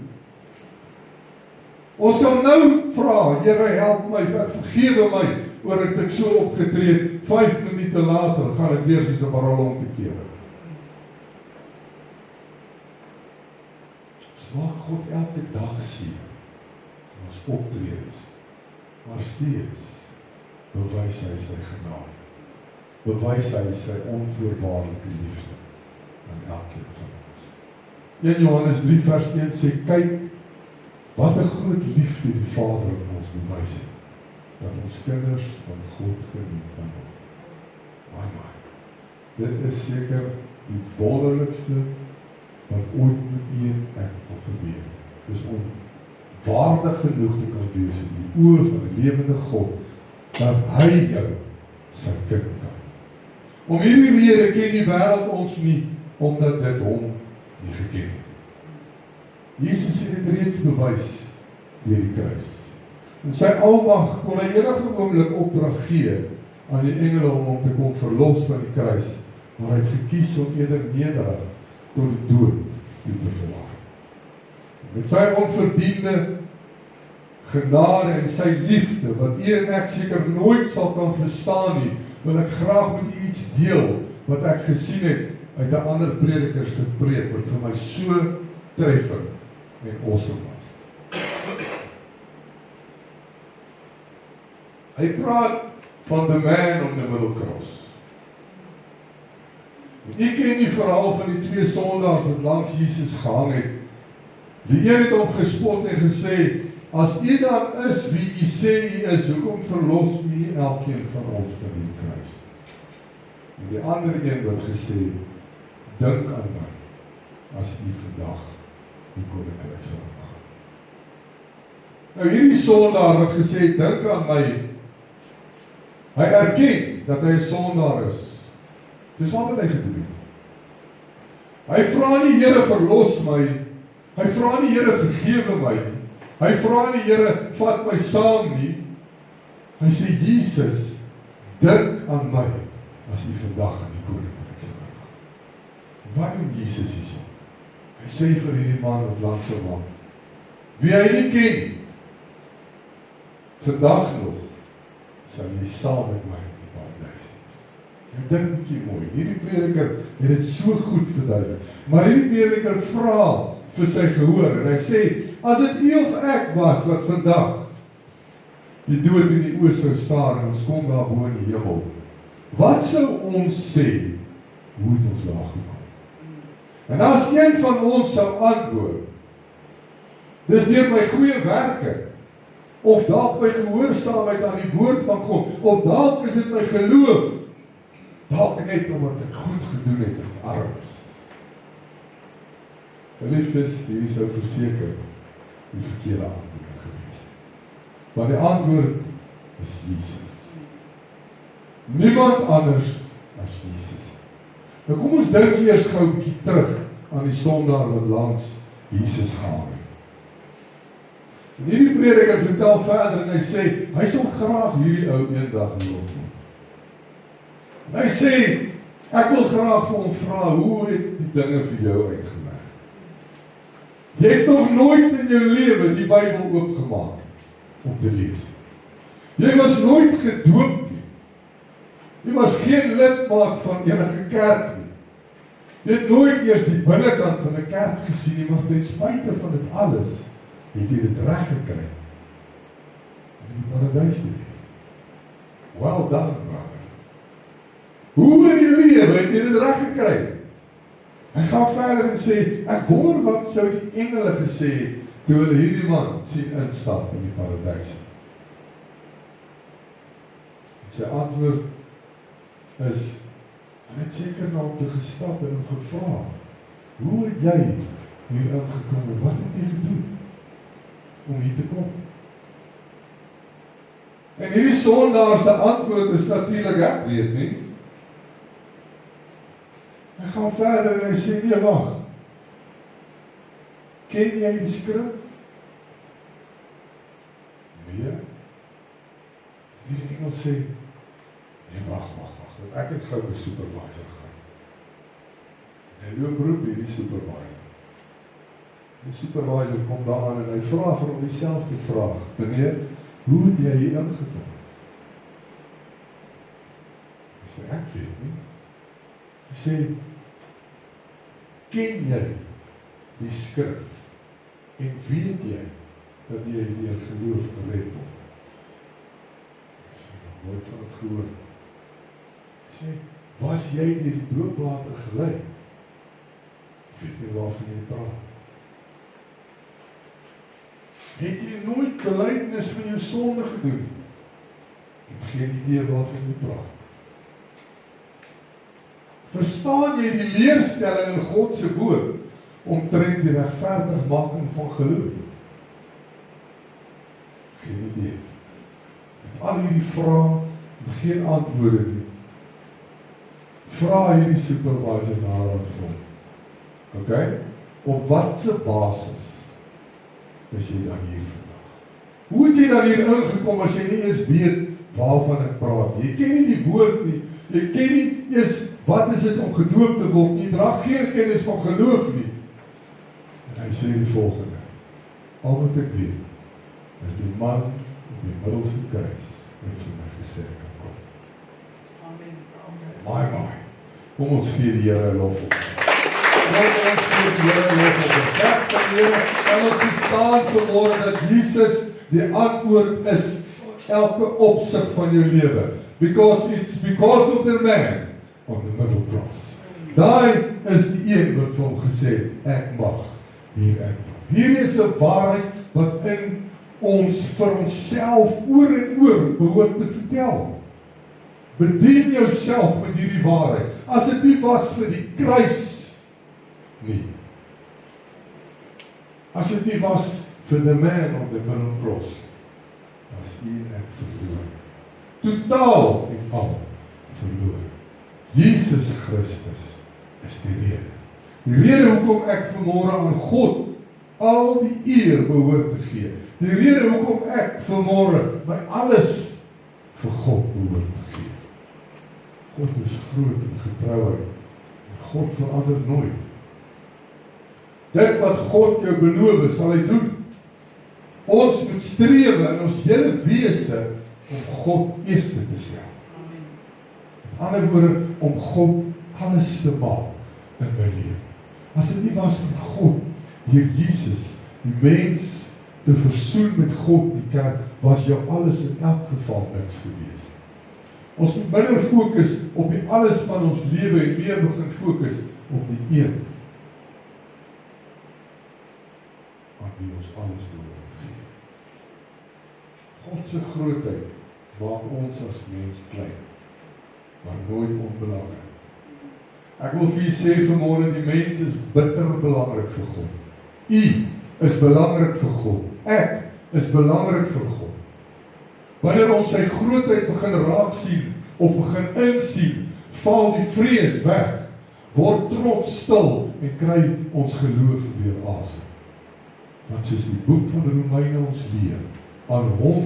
Ons kan nou vra, Here help my, vergewe my, oor het ek so opgetree, 5 minute later gaan ek weer soos 'n barrel om te keer. Ons maak God elke dag sien in ons optredes, maar steeds bewys hy sy genade. Bewys hy sy onvoorwaardelike liefde aan elkeen van ons. 1 Johannes 3 vers 1 sê, kyk, wat 'n groot liefde die Vader aan ons bewys het, dat ons kinders van God genoem kan word. Maar, dit is seker die wonderlikste wat ooit met u en ek al gebeur. Dis om waardig genoeg te kan wees in die oë van die lewende God, dat hy jou sy kind kan. Om hierdie rede ken die wêreld ons nie, omdat dit hom nie geken het. Jesus het dit reeds bewys deur die kruis. In sy almag kon hy enige oomblik opdrag gee aan die engele om hom te kom verlos van die kruis, maar hy het gekies om eerder nederig tot die dood te verlaat. Met sy onverdiende genade en sy liefde, wat u en ek seker nooit sal kan verstaan nie, wil ek graag met u iets deel, wat ek gesien het uit 'n ander prediker se preek, wat vir my so treffend en awesome was. Hy praat van the man on the middle cross. Ek ken die verhaal van die 2 sondaars wat langs Jesus gehang het. Die een het hom gespot en gesê, as u dan is wie u sê u is, hoekom verlos u nie elkeen van ons van die kruis? En die ander een wat gesê, dink aan my, as u vandag die koninkryk sal ingaan. Nou hierdie sondaar wat gesê, dink aan my, hy erken dat hy 'n sondaar is. Dis al wat hy gedoen het. Hy vra nie, Here, verlos my. Hy vra nie, Here, vergewe my nie. Hy vra nie, Here, vat my saam nie. Hy sê, Jesus, dink aan my, as u vandag in die koninkryk sal ingaan. Wat doen Jesus hierso? Hy sê vir hierdie man wat langs hom wag, wie hy nie ken, vandag nog, sal jy saam met my in die paradys wees. Ek dink 'n bietjie mooi. Hierdie prediker het dit so goed verduidelik. Maar hierdie prediker vra vir sy gehoor en hy sê, as dit u of ek was wat vandag die dood in die oë sou staar en ons kom daar bo in die hemel, wat sou ons sê, hoe het ons daar gekom? En as een van ons sou antwoord, dis deur my goeie werke, of dalk my gehoorsaamheid aan die woord van God, of dalk is dit my geloof, dalk net omdat ek goed gedoen het met die armes. Geliefdes, hier sou verseker die verkeerde antwoord gewees. Want die antwoord is Jesus. Niemand anders as Jesus. Nou kom ons dink eers gou 'n bietjie terug aan die sondaar wat langs Jesus gaan. En hierdie prediker vertel verder en hy sê, hy sal graag hierdie ou eendag ontmoet. En hy sê, ek wil graag vir hom vra, hoe het die dinge vir jou uitgewerk? Jy het nog nooit in jou lewe die Bybel oopgemaak om te lees. Jy was nooit gedoop nie. Jy was geen lidmaat van enige kerk nie. Jy het nooit eers die binnekant van 'n kerk gesien nie, maar ten spyte van dit alles, het jy dit reg gekry om in die paradys te wees. Well done, brother. Hoe in die lewe het jy dit reg gekry? Hy gaan verder en sê, ek wonder wat sou die engele gesê het, toe hulle hierdie man sien instap in die paradys. En sy antwoord is, hy het seker na hom toe gestap en hom gevra, hoe het jy hier ingekom en wat het jy gedoen om hier te kom? En hierdie sondaar se antwoord is natuurlik, ek weet nie. Hy gaan verder en hy sê, nee, wag. Ken jy die skrif? Nee. Hierdie engel sê, nee, wag. Ek het gou 'n supervisor gehad. En loop roep hierdie supervisor. Die supervisor kom daar aan en hy vra vir hom dieselfde vraag. Meneer, hoe het jy hier ingekom? sê, ken jy die skrif en weet jy dat jy deur geloof gered word? Ek sê, nooit van het gehoor. Ek sê, was jy deur die doopwater gelei? Weet jy waarvan jy praat? Het jy nooit belydenis van jou sonde gedoen? Ek het geen idee waarvan jy praat. Verstaan jy die leerstelling in God se woord omtrent die regverdigmaking van geloof? Geen idee. Met al hierdie vrae en geen antwoorde nie. Vra hierdie supervisor na wat vir hom. Okay? Op watse basis is jy dan hier vandag? Hoe het jy dan hier ingekom as jy nie eens weet waarvan ek praat? Jy ken nie die woord nie. Jy ken nie eens wat is dit om gedoop te word nie. Jy dra geen kennis van geloof nie. En hy sê die volgende. Al wat ek weet is die man op die middelste kruis wat vir my gesê kan kom. Amen. My. Kom ons gee die Here lof op. Kom ons gee die Here lof op. En ons verstaan vanmôre dat Jesus die antwoord is elke opsig van jou lewe. Because of the man on the middle cross. Daai is die een wat vir hom gesê het, ek mag hier inkom. Hier is 'n waarheid wat in ons vir onsself oor en oor behoort te vertel. Bedien jouself met hierdie waarheid. As dit nie was vir die kruis nie. As dit nie was vir the man on the middle cross, was u en ek verloor. Totaal en al verloor. Jesus Christus is die rede. Die rede hoekom ek vanmôre aan God al die eer behoort te gee. Die rede hoekom ek vanmôre my alles vir God behoort te gee. God is groot en getrou. God verander nooit. Dit wat God jou beloof, sal hy doen. Ons moet strewe in ons hele wese om God eerste te stel. Met ander woorde, om God alles te maak in my lewe. As dit nie was vir God, deur Jesus, die mens te versoen met God in die kerk, was jou alles in elk geval niks gewees. Ons moet minder fokus op die alles van ons lewe en meer begin fokus op die een aan wie ons alles behoort te gee. God se grootheid maak ons as mens klein, maar nooit onbelangrik. Ek wil vir u sê vanmôre, die mens is bitter belangrik vir God. U is belangrik vir God. Ek is belangrik vir God. Wanneer ons sy grootheid begin raak sien of begin insien, val die vrees weg, word trots stil en kry ons geloof weer asem. Want soos die boek van Romeine ons leer, aan hom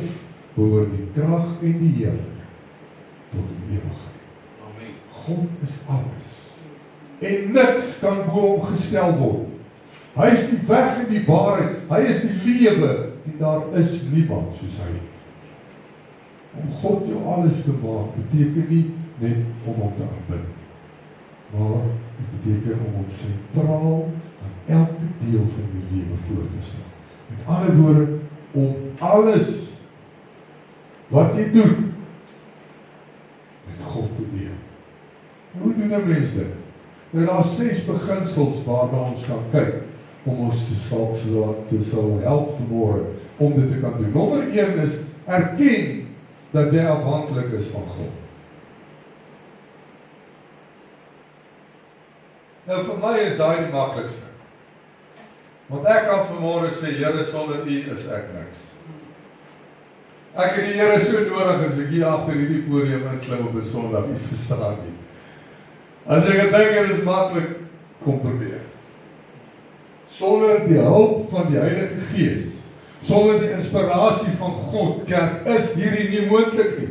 behoort die krag en die heerlikheid tot in ewigheid. Amen. God is alles. En niks kan bo hom gestel word. Hy is die weg en die waarheid, hy is die lewe en daar is niemand soos hy. Om God jou alles te maak, beteken nie net om hom te aanbid, maar dit beteken om hom sentraal aan elke deel van die lewe voor te stel. Met ander woorde, om alles wat jy doen, met God te deel. Hoe doen 'n mens dit? Nou, daar is 6 beginsels waarna ons kan kyk, om ons te sal help vanmôre, om dit te kan doen. Nommer 1 is, erken dat jy afhanklik is van God. Nou vir my is daai die maklikste. Want ek kan vanmôre sê, Here, sonder U is ek niks. Ek het die Here so nodig as ek hier agter hierdie podium inklim op 'n Sondag, U verstaan nie. As ek dink dit is maklik, kom probeer. Sonder die hulp van die Heilige Gees, sonder die inspirasie van God, kerk, is hierdie nie moontlik nie.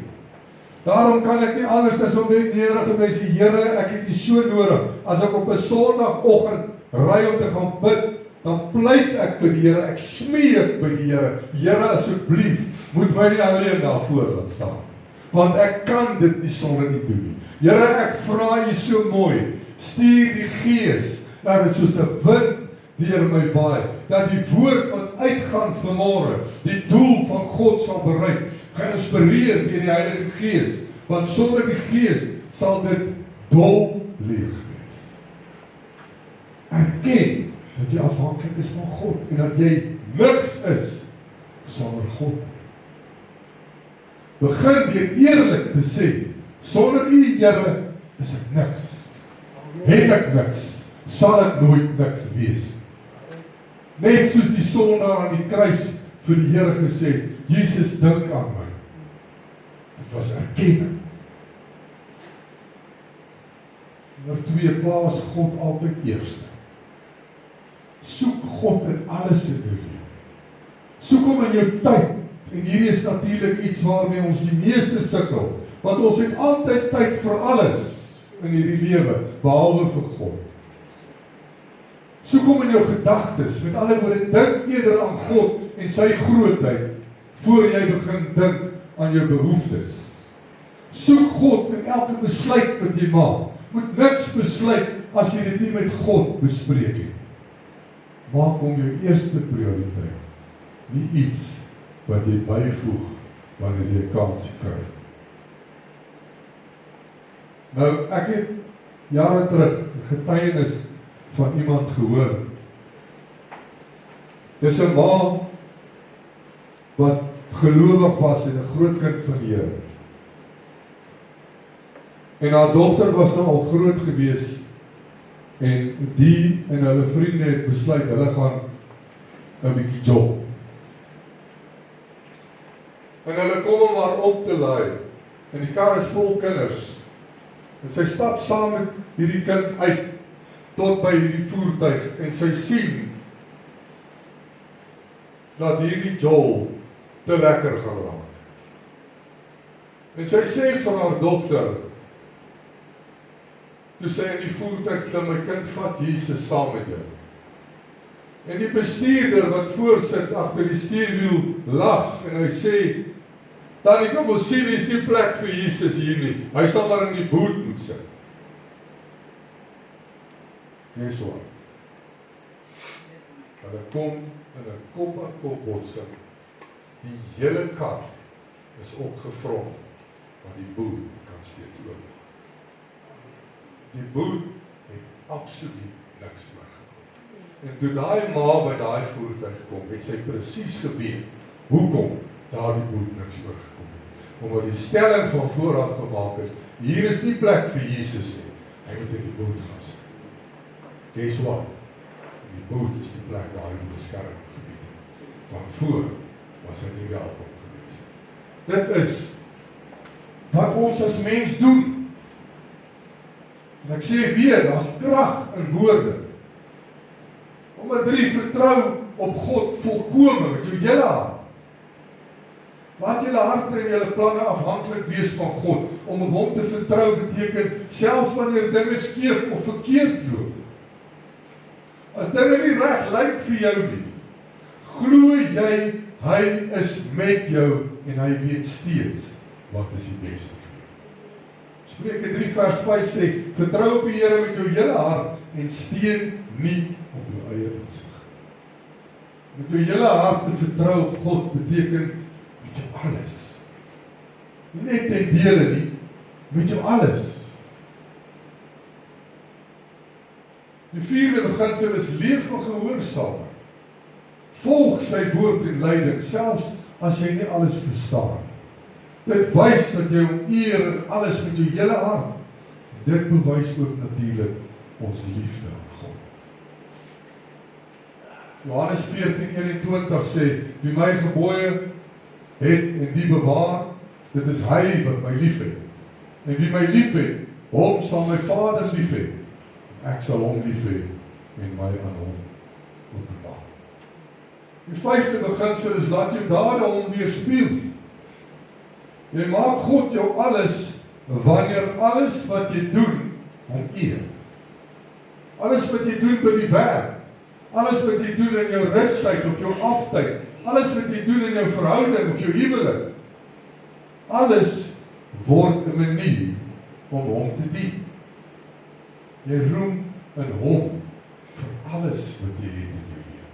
Daarom kan ek nie anders as om net nederig te wees, Here, ek het U so nodig. As ek op 'n Sondagoggend ry om te gaan bid, dan pleit ek by die Here, ek smeek by die Here, Here, asseblief, moet my nie alleen daarvoor laat staan. Want ek kan dit nie sonder U doen nie. Here, ek vra U so mooi, stuur die Gees, dat dit soos 'n wind deur my waai, dat die woord wat uitgaan vanmôre, die doel van God sal bereik, geïnspireer deur die Heilige Gees, want sonder die Gees sal dit dol leeg wees. Erken dat jy afhanklik is van God, en dat jy niks is sonder God. Begin deur eerlik te sê, sonder U, Here, is ek niks. Het ek niks, sal ek nooit niks wees. Net soos die sondaar aan die kruis vir die Here gesê, Jesus, dink aan my. Dit was erkenning. Nommer 2, plaas God altyd eerste. Soek God in alles in jou lewe. Soek hom in jou tyd. En hierdie is natuurlik iets waarmee ons die meeste sukkel, want ons het altyd tyd vir alles in hierdie lewe, behalwe vir God. Soek hom in jou gedagtes, met ander woorde, dink eerder aan God en sy grootheid, voor jy begin dink aan jou behoeftes. Soek God in elke besluit wat jy maak. Moet niks besluit as jy dit nie met God bespreek het. Maak hom jou eerste prioriteit, nie iets wat jy byvoeg wanneer jy kans kry. Nou, ek het jare terug 'n getuienis van iemand gehoor. Dis 'n ma wat gelowig was en 'n groot kind van die Here. En haar dogter was nou al groot gewees en die en hulle vriende het besluit hulle gaan 'n bietjie jog. En hulle kom hom maar op te laai. En die kar is vol kinders. En sy stap saam met hierdie kind uit tot by hierdie voertuig en sy sien dat hierdie Joel te lekker gaan raak. En sy sê vir haar dogter, toe sy in die voertuig klim, my kind, vat Jesus saam met jou. En die bestuurder wat voorsit agter die stuurwiel lag en hy sê, Tannie, kom ons sien, is nie plek vir Jesus hier nie. Hy sal maar in die boot moet sit. Guess what? Hulle kom in 'n kop-aan-kop botsing. Die hele kar is opgevrot, maar die boot kan steeds oop. Die boot het absoluut niks meegekom. En toe daai ma by daai voertuig kom, het sy presies geweet hoekom daardie boot niks oorgekom het. Omdat die stelling van vooraf gemaak is, hier is nie plek vir Jesus nie. Hy moet in die boot gaan sit. Guess what? Die boot is die plek waar hy in beskerming gebied het. Van voor was hy nie welkom gewees. Dit is wat ons as mens doen. En ek sê weer, daar's krag in woorde. Nommer 3, vertrou op God volkome met jou hele hart. Laat julle harte en julle planne afhanklik wees van God. Om op hom te vertrou beteken, selfs wanneer dinge skeef of verkeerd loop. As dinge nie reg lyk vir jou nie, glo jy, hy is met jou en hy weet steeds wat is die beste vir jou. Spreuke 3 vers 5 sê, vertrou op die Here met jou hele hart en steun nie op jou eie insig. Met jou hele hart te vertrou op God beteken met jou alles. Nie net ten dele nie, met jou alles. Die 4de beginsel is leef in gehoorsaamheid. Volg sy woord en leiding, selfs as jy nie alles verstaan nie. Dit wys dat jy hom eer en alles met jou hele hart. Dit bewys ook natuurlik ons liefde aan God. Johannes 14:21 sê, wie my gebooie het en die bewaar, dit is hy wat my lief het. En wie my lief het, hom sal my Vader lief het. Ek sal hom lief hê en my aan hom openbaar. Die 5de beginsel is laat jou dade hom weerspieël. Jy maak God jou alles wanneer alles wat jy doen hom eer. Alles wat jy doen by die werk, alles wat jy doen in jou rustyd, op jou aftyd, alles wat jy doen in jou verhouding of jou huwelik, alles word 'n manier om hom te dien. Jy roem in hom vir alles wat jy het in jou lewe.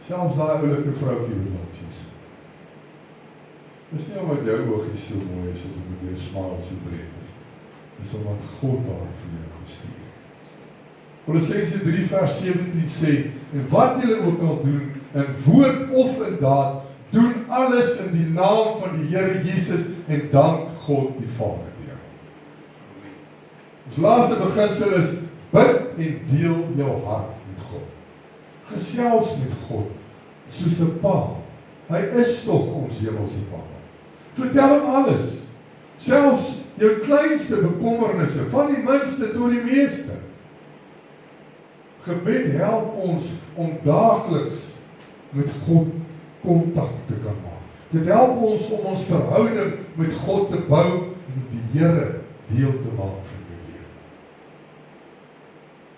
Selfs daai oulike vroukie wat langs jou sit. Dis nie omdat jou oogies so mooi is of omdat jou smaal so breed is. Dis omdat God daar vir jou gestuur het. Kolossense 3 vers 17 sê, en wat julle ook al doen, in woord of in daad, doen alles in die naam van die Here Jesus en dank God die Vader deur. Ons laaste beginsel is, bid en deel jou hart met God. Gesels met God, soos 'n pa. Hy is tog ons hemelse Papa. Vertel hom alles, selfs jou kleinste bekommernisse, van die minste tot die meeste. Gebed help ons om daagliks met God kontak te kan maak. Dit help ons om ons verhouding met God te bou en die Here deel te maak van jou lewe.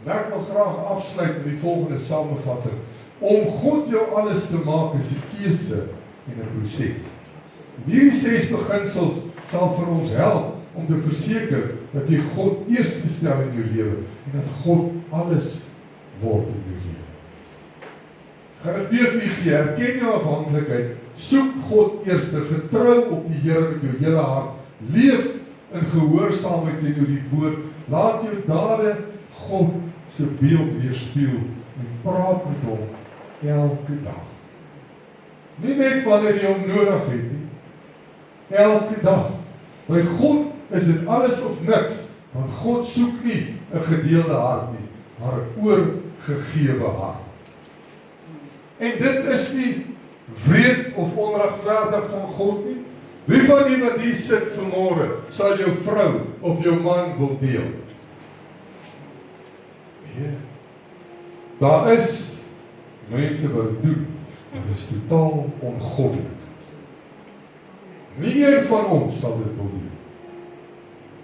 Ek wil graag afsluit met die volgende samevatting. Om God jou alles te maak is 'n keuse en 'n proses. Hierdie 6 beginsels sal vir ons help om te verseker dat jy God eerste stel in jou lewe en dat God alles word in jou lewe. Gaan dit weer vir u gee, erken jou afhanklikheid, soek God eerste, vertrou op die Here met jou hele hart, leef in gehoorsaamheid teenoor die woord, laat jou dade God se beeld weerspieël en praat met hom elke dag. Nie net wanneer jy hom nodig het nie, elke dag. By God is dit alles of niks, want God soek nie 'n gedeelde hart nie, maar 'n oorgegewe hart. En dit is nie wreed of onregverdig van God nie. Wie van die wat hier sit vanmôre sal jou vrou of jou man wil deel? Nee. Daar is mense wat dit doen, maar dit is totaal ongoddelik. Nie een van ons sal dit wil doen.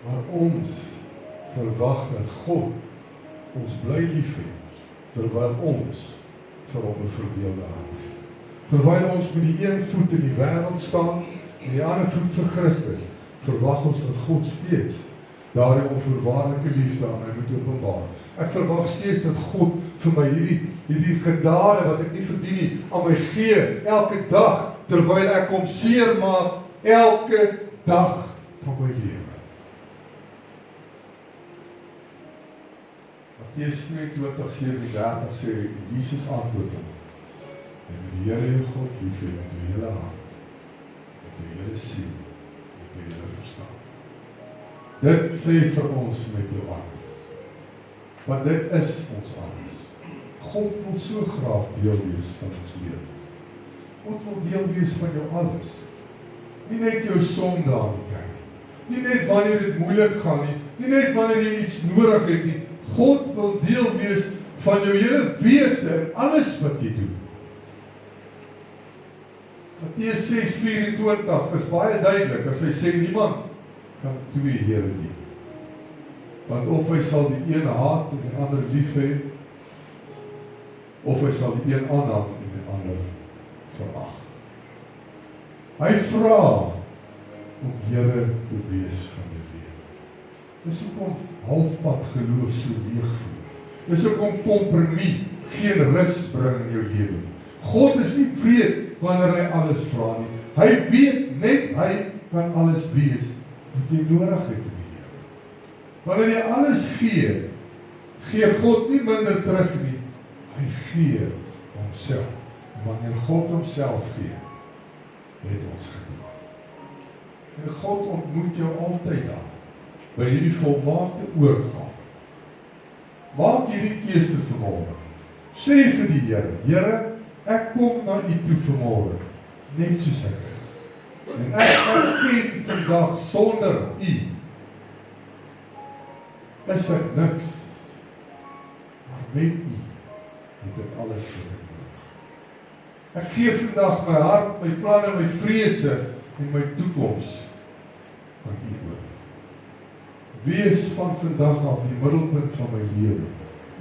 Maar ons verwag dat God ons bly liefhet, terwyl ons vir hom 'n verdeelde hart het. Terwyl ons met die een voet in die wêreld staan en die ander voet vir Christus, verwag ons dat God steeds daardie onvoorwaardelike liefde aan my moet openbaar. Ek verwag steeds dat God vir my hierdie genade wat ek nie verdien nie, aan my gee, elke dag, terwyl ek hom seermaak, elke dag van my lewe. Matteus 22:37 sê, Jesus antwoord hom, en met die Here jou God lief hê met jou hele hart, met jou hele siel, met jou hele verstand. Dit sê vir ons met jou alles. Want dit is ons alles. God wil so graag deel wees van ons lewens. God wil deel wees van jou alles. Nie net jou sondae nie, kyk. Nie net wanneer dit moeilik gaan nie, nie net wanneer jy iets nodig het nie. God wil deel wees van jou hele wese en alles wat jy doen. Matteus 6:24 is baie duidelik as hy sê niemand kan 2 Here dien. Want of hy sal die een haat en die ander lief hê, of hy sal die een aanhang en die ander verag. Hy vra om Here te wees van jou lewe. Dis hoekom halfpad geloof so leeg voel. Dis hoekom kompromie geen rus bring in jou lewe. God is nie wreed wanneer hy alles vra nie. Hy weet net hy kan alles wees wat jy nodig het in die lewe. Wanneer jy alles gee, gee God nie minder terug nie. Hy gee homself. En wanneer God homself gee, het ons genoeg. En God ontmoet jou altyd daar, by hierdie volmaakte oorgang. Maak hierdie keuse vanmôre. Sê vir die Here, Here, ek kom na U toe vanmôre, net soos ek is. En ek erken vandag sonder U is ek niks. Maar met U het ek alles wat ek nodig. Ek gee vandag my hart, my planne, my vrese en my toekoms aan U oor. Wees van vandag af die middelpunt van my lewe.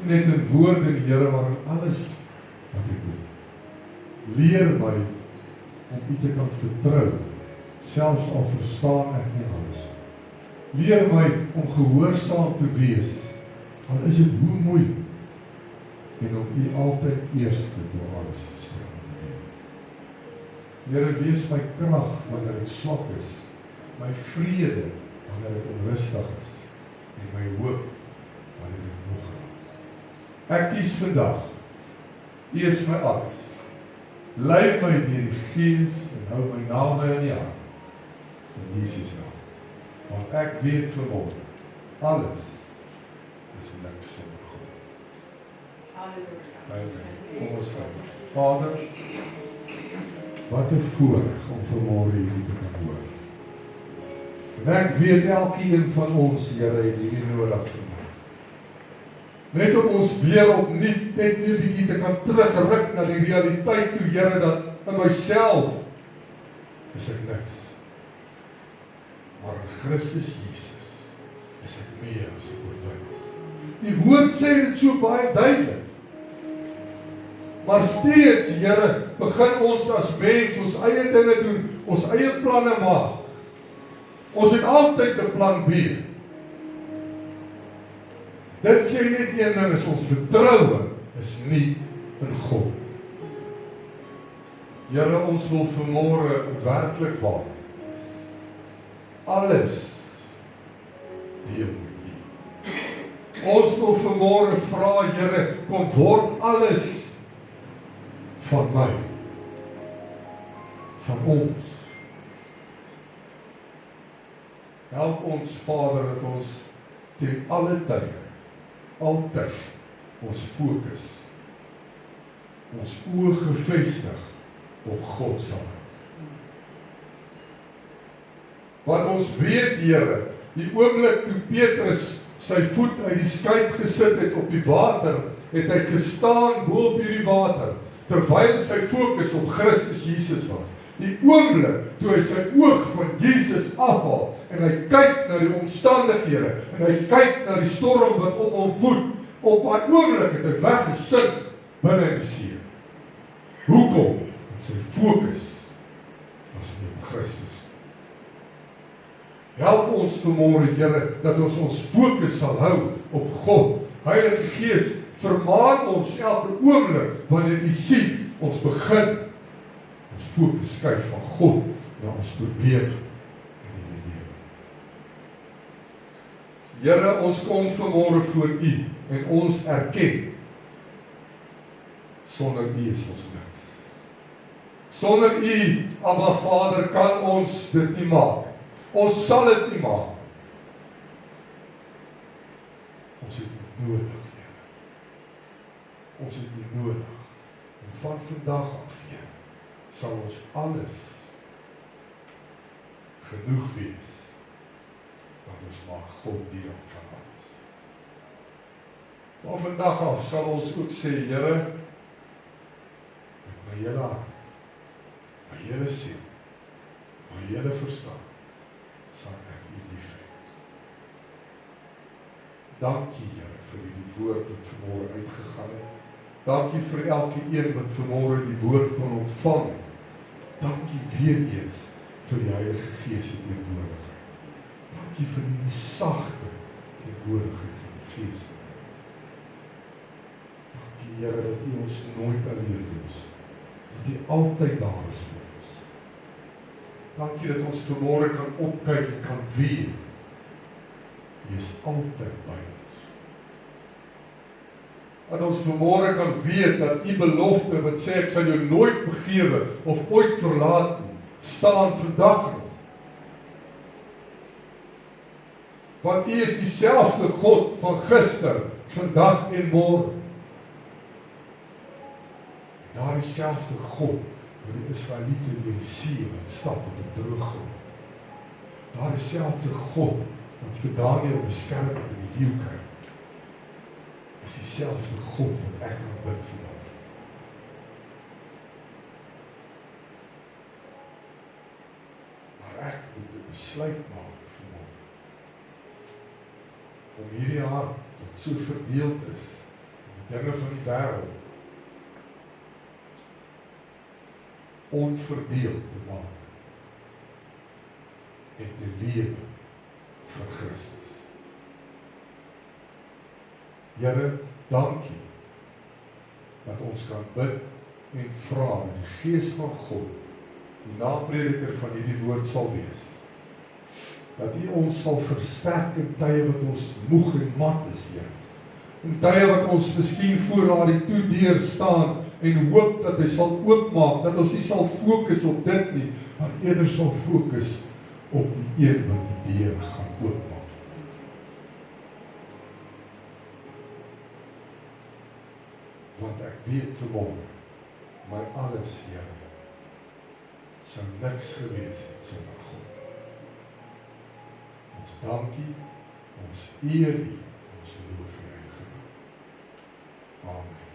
Nie net in woorde, Here, maar in alles wat ek doen. Leer my om U te kan vertrou, selfs al verstaan ek nie alles. Leer my om gehoorsaam te wees Al is dit hoe moeilik, en om U altyd eerste door alles te stel. Here, wees my krag wanneer ek swak is, my vrede wanneer ek onrustig is, en my hoop wanneer ek moeg raak. Ek kies vandag, U is my alles. Lei my deur die Gees en hou my naby in die hand. In Jesus naam. Want ek weet vanmôre, alles is niks sonder God. Halleluja. Kom ons gaan. Vader, wat 'n voorreg om vanmôre hierdie te kan hoor. En ek weet elkeen van ons, Here, het hierdie nodig vir my. Net om ons weer opnuut, net weer bietjie te kan terugruk na die realiteit toe, Here, dat in myself is ek niks. Maar in Christus Jesus is ek meer as 'n oorwinnaar. Die woord sê dit so baie duidelik. Maar steeds, Here, begin ons as mens ons eie dinge doen, ons eie planne maak. Ons het altyd 'n plan B. Dit sê net een ding, is ons vertroue is nie in God. Here, ons wil vanmôre werklik waar alles deel met U. Ons wil vanmôre vra, Here, kom word alles van my, van ons. Help ons, Vader, dat ons ten alle tye, altyd ons fokus, ons oë gefestig op God sal hou. Want ons weet, Here, die oomblik toe Petrus sy voet uit die skei gesit het op die water, het hy gestaan bo op hierdie water, terwyl sy fokus op Christus Jesus was. Die oomblik toe hy sy oog van Jesus afhaal, en hy kyk na die omstandighede, en hy kyk na die storm wat om hom woed, op daai oomblik het hy weggesit binne in die see. Hoekom? Want sy fokus was nie op Christus. Help ons vanmôre, Here, dat ons fokus sal hou op God. Heilige Gees, vermaan ons elke oomblik wanneer U sien, ons begin ons fokus skuif van God na ons probleem in die lewe. Here, ons kom vanmôre voor U en ons erken, sonder U is ons niks. Sonder U, Abba Vader, kan ons dit nie maak. Ons sal dit nie maak. Ons het U nodig, Here. Ons het U nodig. En van vandag af, Here, sal ons alles genoeg wees, want ons maak God deel van alles. Van vandag af sal ons ook sê, Here, met my hele hart, my hele siel, my hele verstand, sal ek U lief hê. Dankie, Here, vir die woord wat vanmôre uitgegaan het. Dankie vir elke een wat vanmôre die woord kon ontvang. Dankie weer eens vir die Heilige Gees se teenwoordigheid. Dankie vir die sagte teenwoordigheid van die Gees. Dankie, Here, dat U ons nooit alleen los, dat U altyd daar is vir ons. Dankie dat ons vanmôre kan opkyk en kan weet, U is altyd by ons. Dat ons vanmôre kan weet dat U belofte wat sê ek sal jou nooit begewe of ooit verlaat nie, staan vandag nog. Want U is dieselfde God van gister, vandag en môre. Daar dieselfde God wat die Israeliete deur die see laat stap op die droë grond. Daar dieselfde God wat vir Daniël beskerm het in die leeukuil. Is dieselfde God wat ek kan bid vandag. Maar ek moet 'n besluit maak vanmôre om hierdie hart wat so verdeeld is in die dinge van die wêreld onverdeeld te maak en te lewe vir Christus. Here, dankie dat ons kan bid en vra dat die Gees van God die naprediker van hierdie woord sal wees. Dat U ons sal versterk in tye wat ons moeg en mat is, Here. In tye wat ons miskien voor daardie toedeur staan en hoop dat Hy sal oopmaak, dat ons nie sal fokus op dit nie, maar eerder sal fokus op die een wat die deur gaan oopmaak. Want ek weet vanmôre, my alles, Here, sou niks gewees het sonder God. Ons dankie, ons eer U, ons loof U. Amen.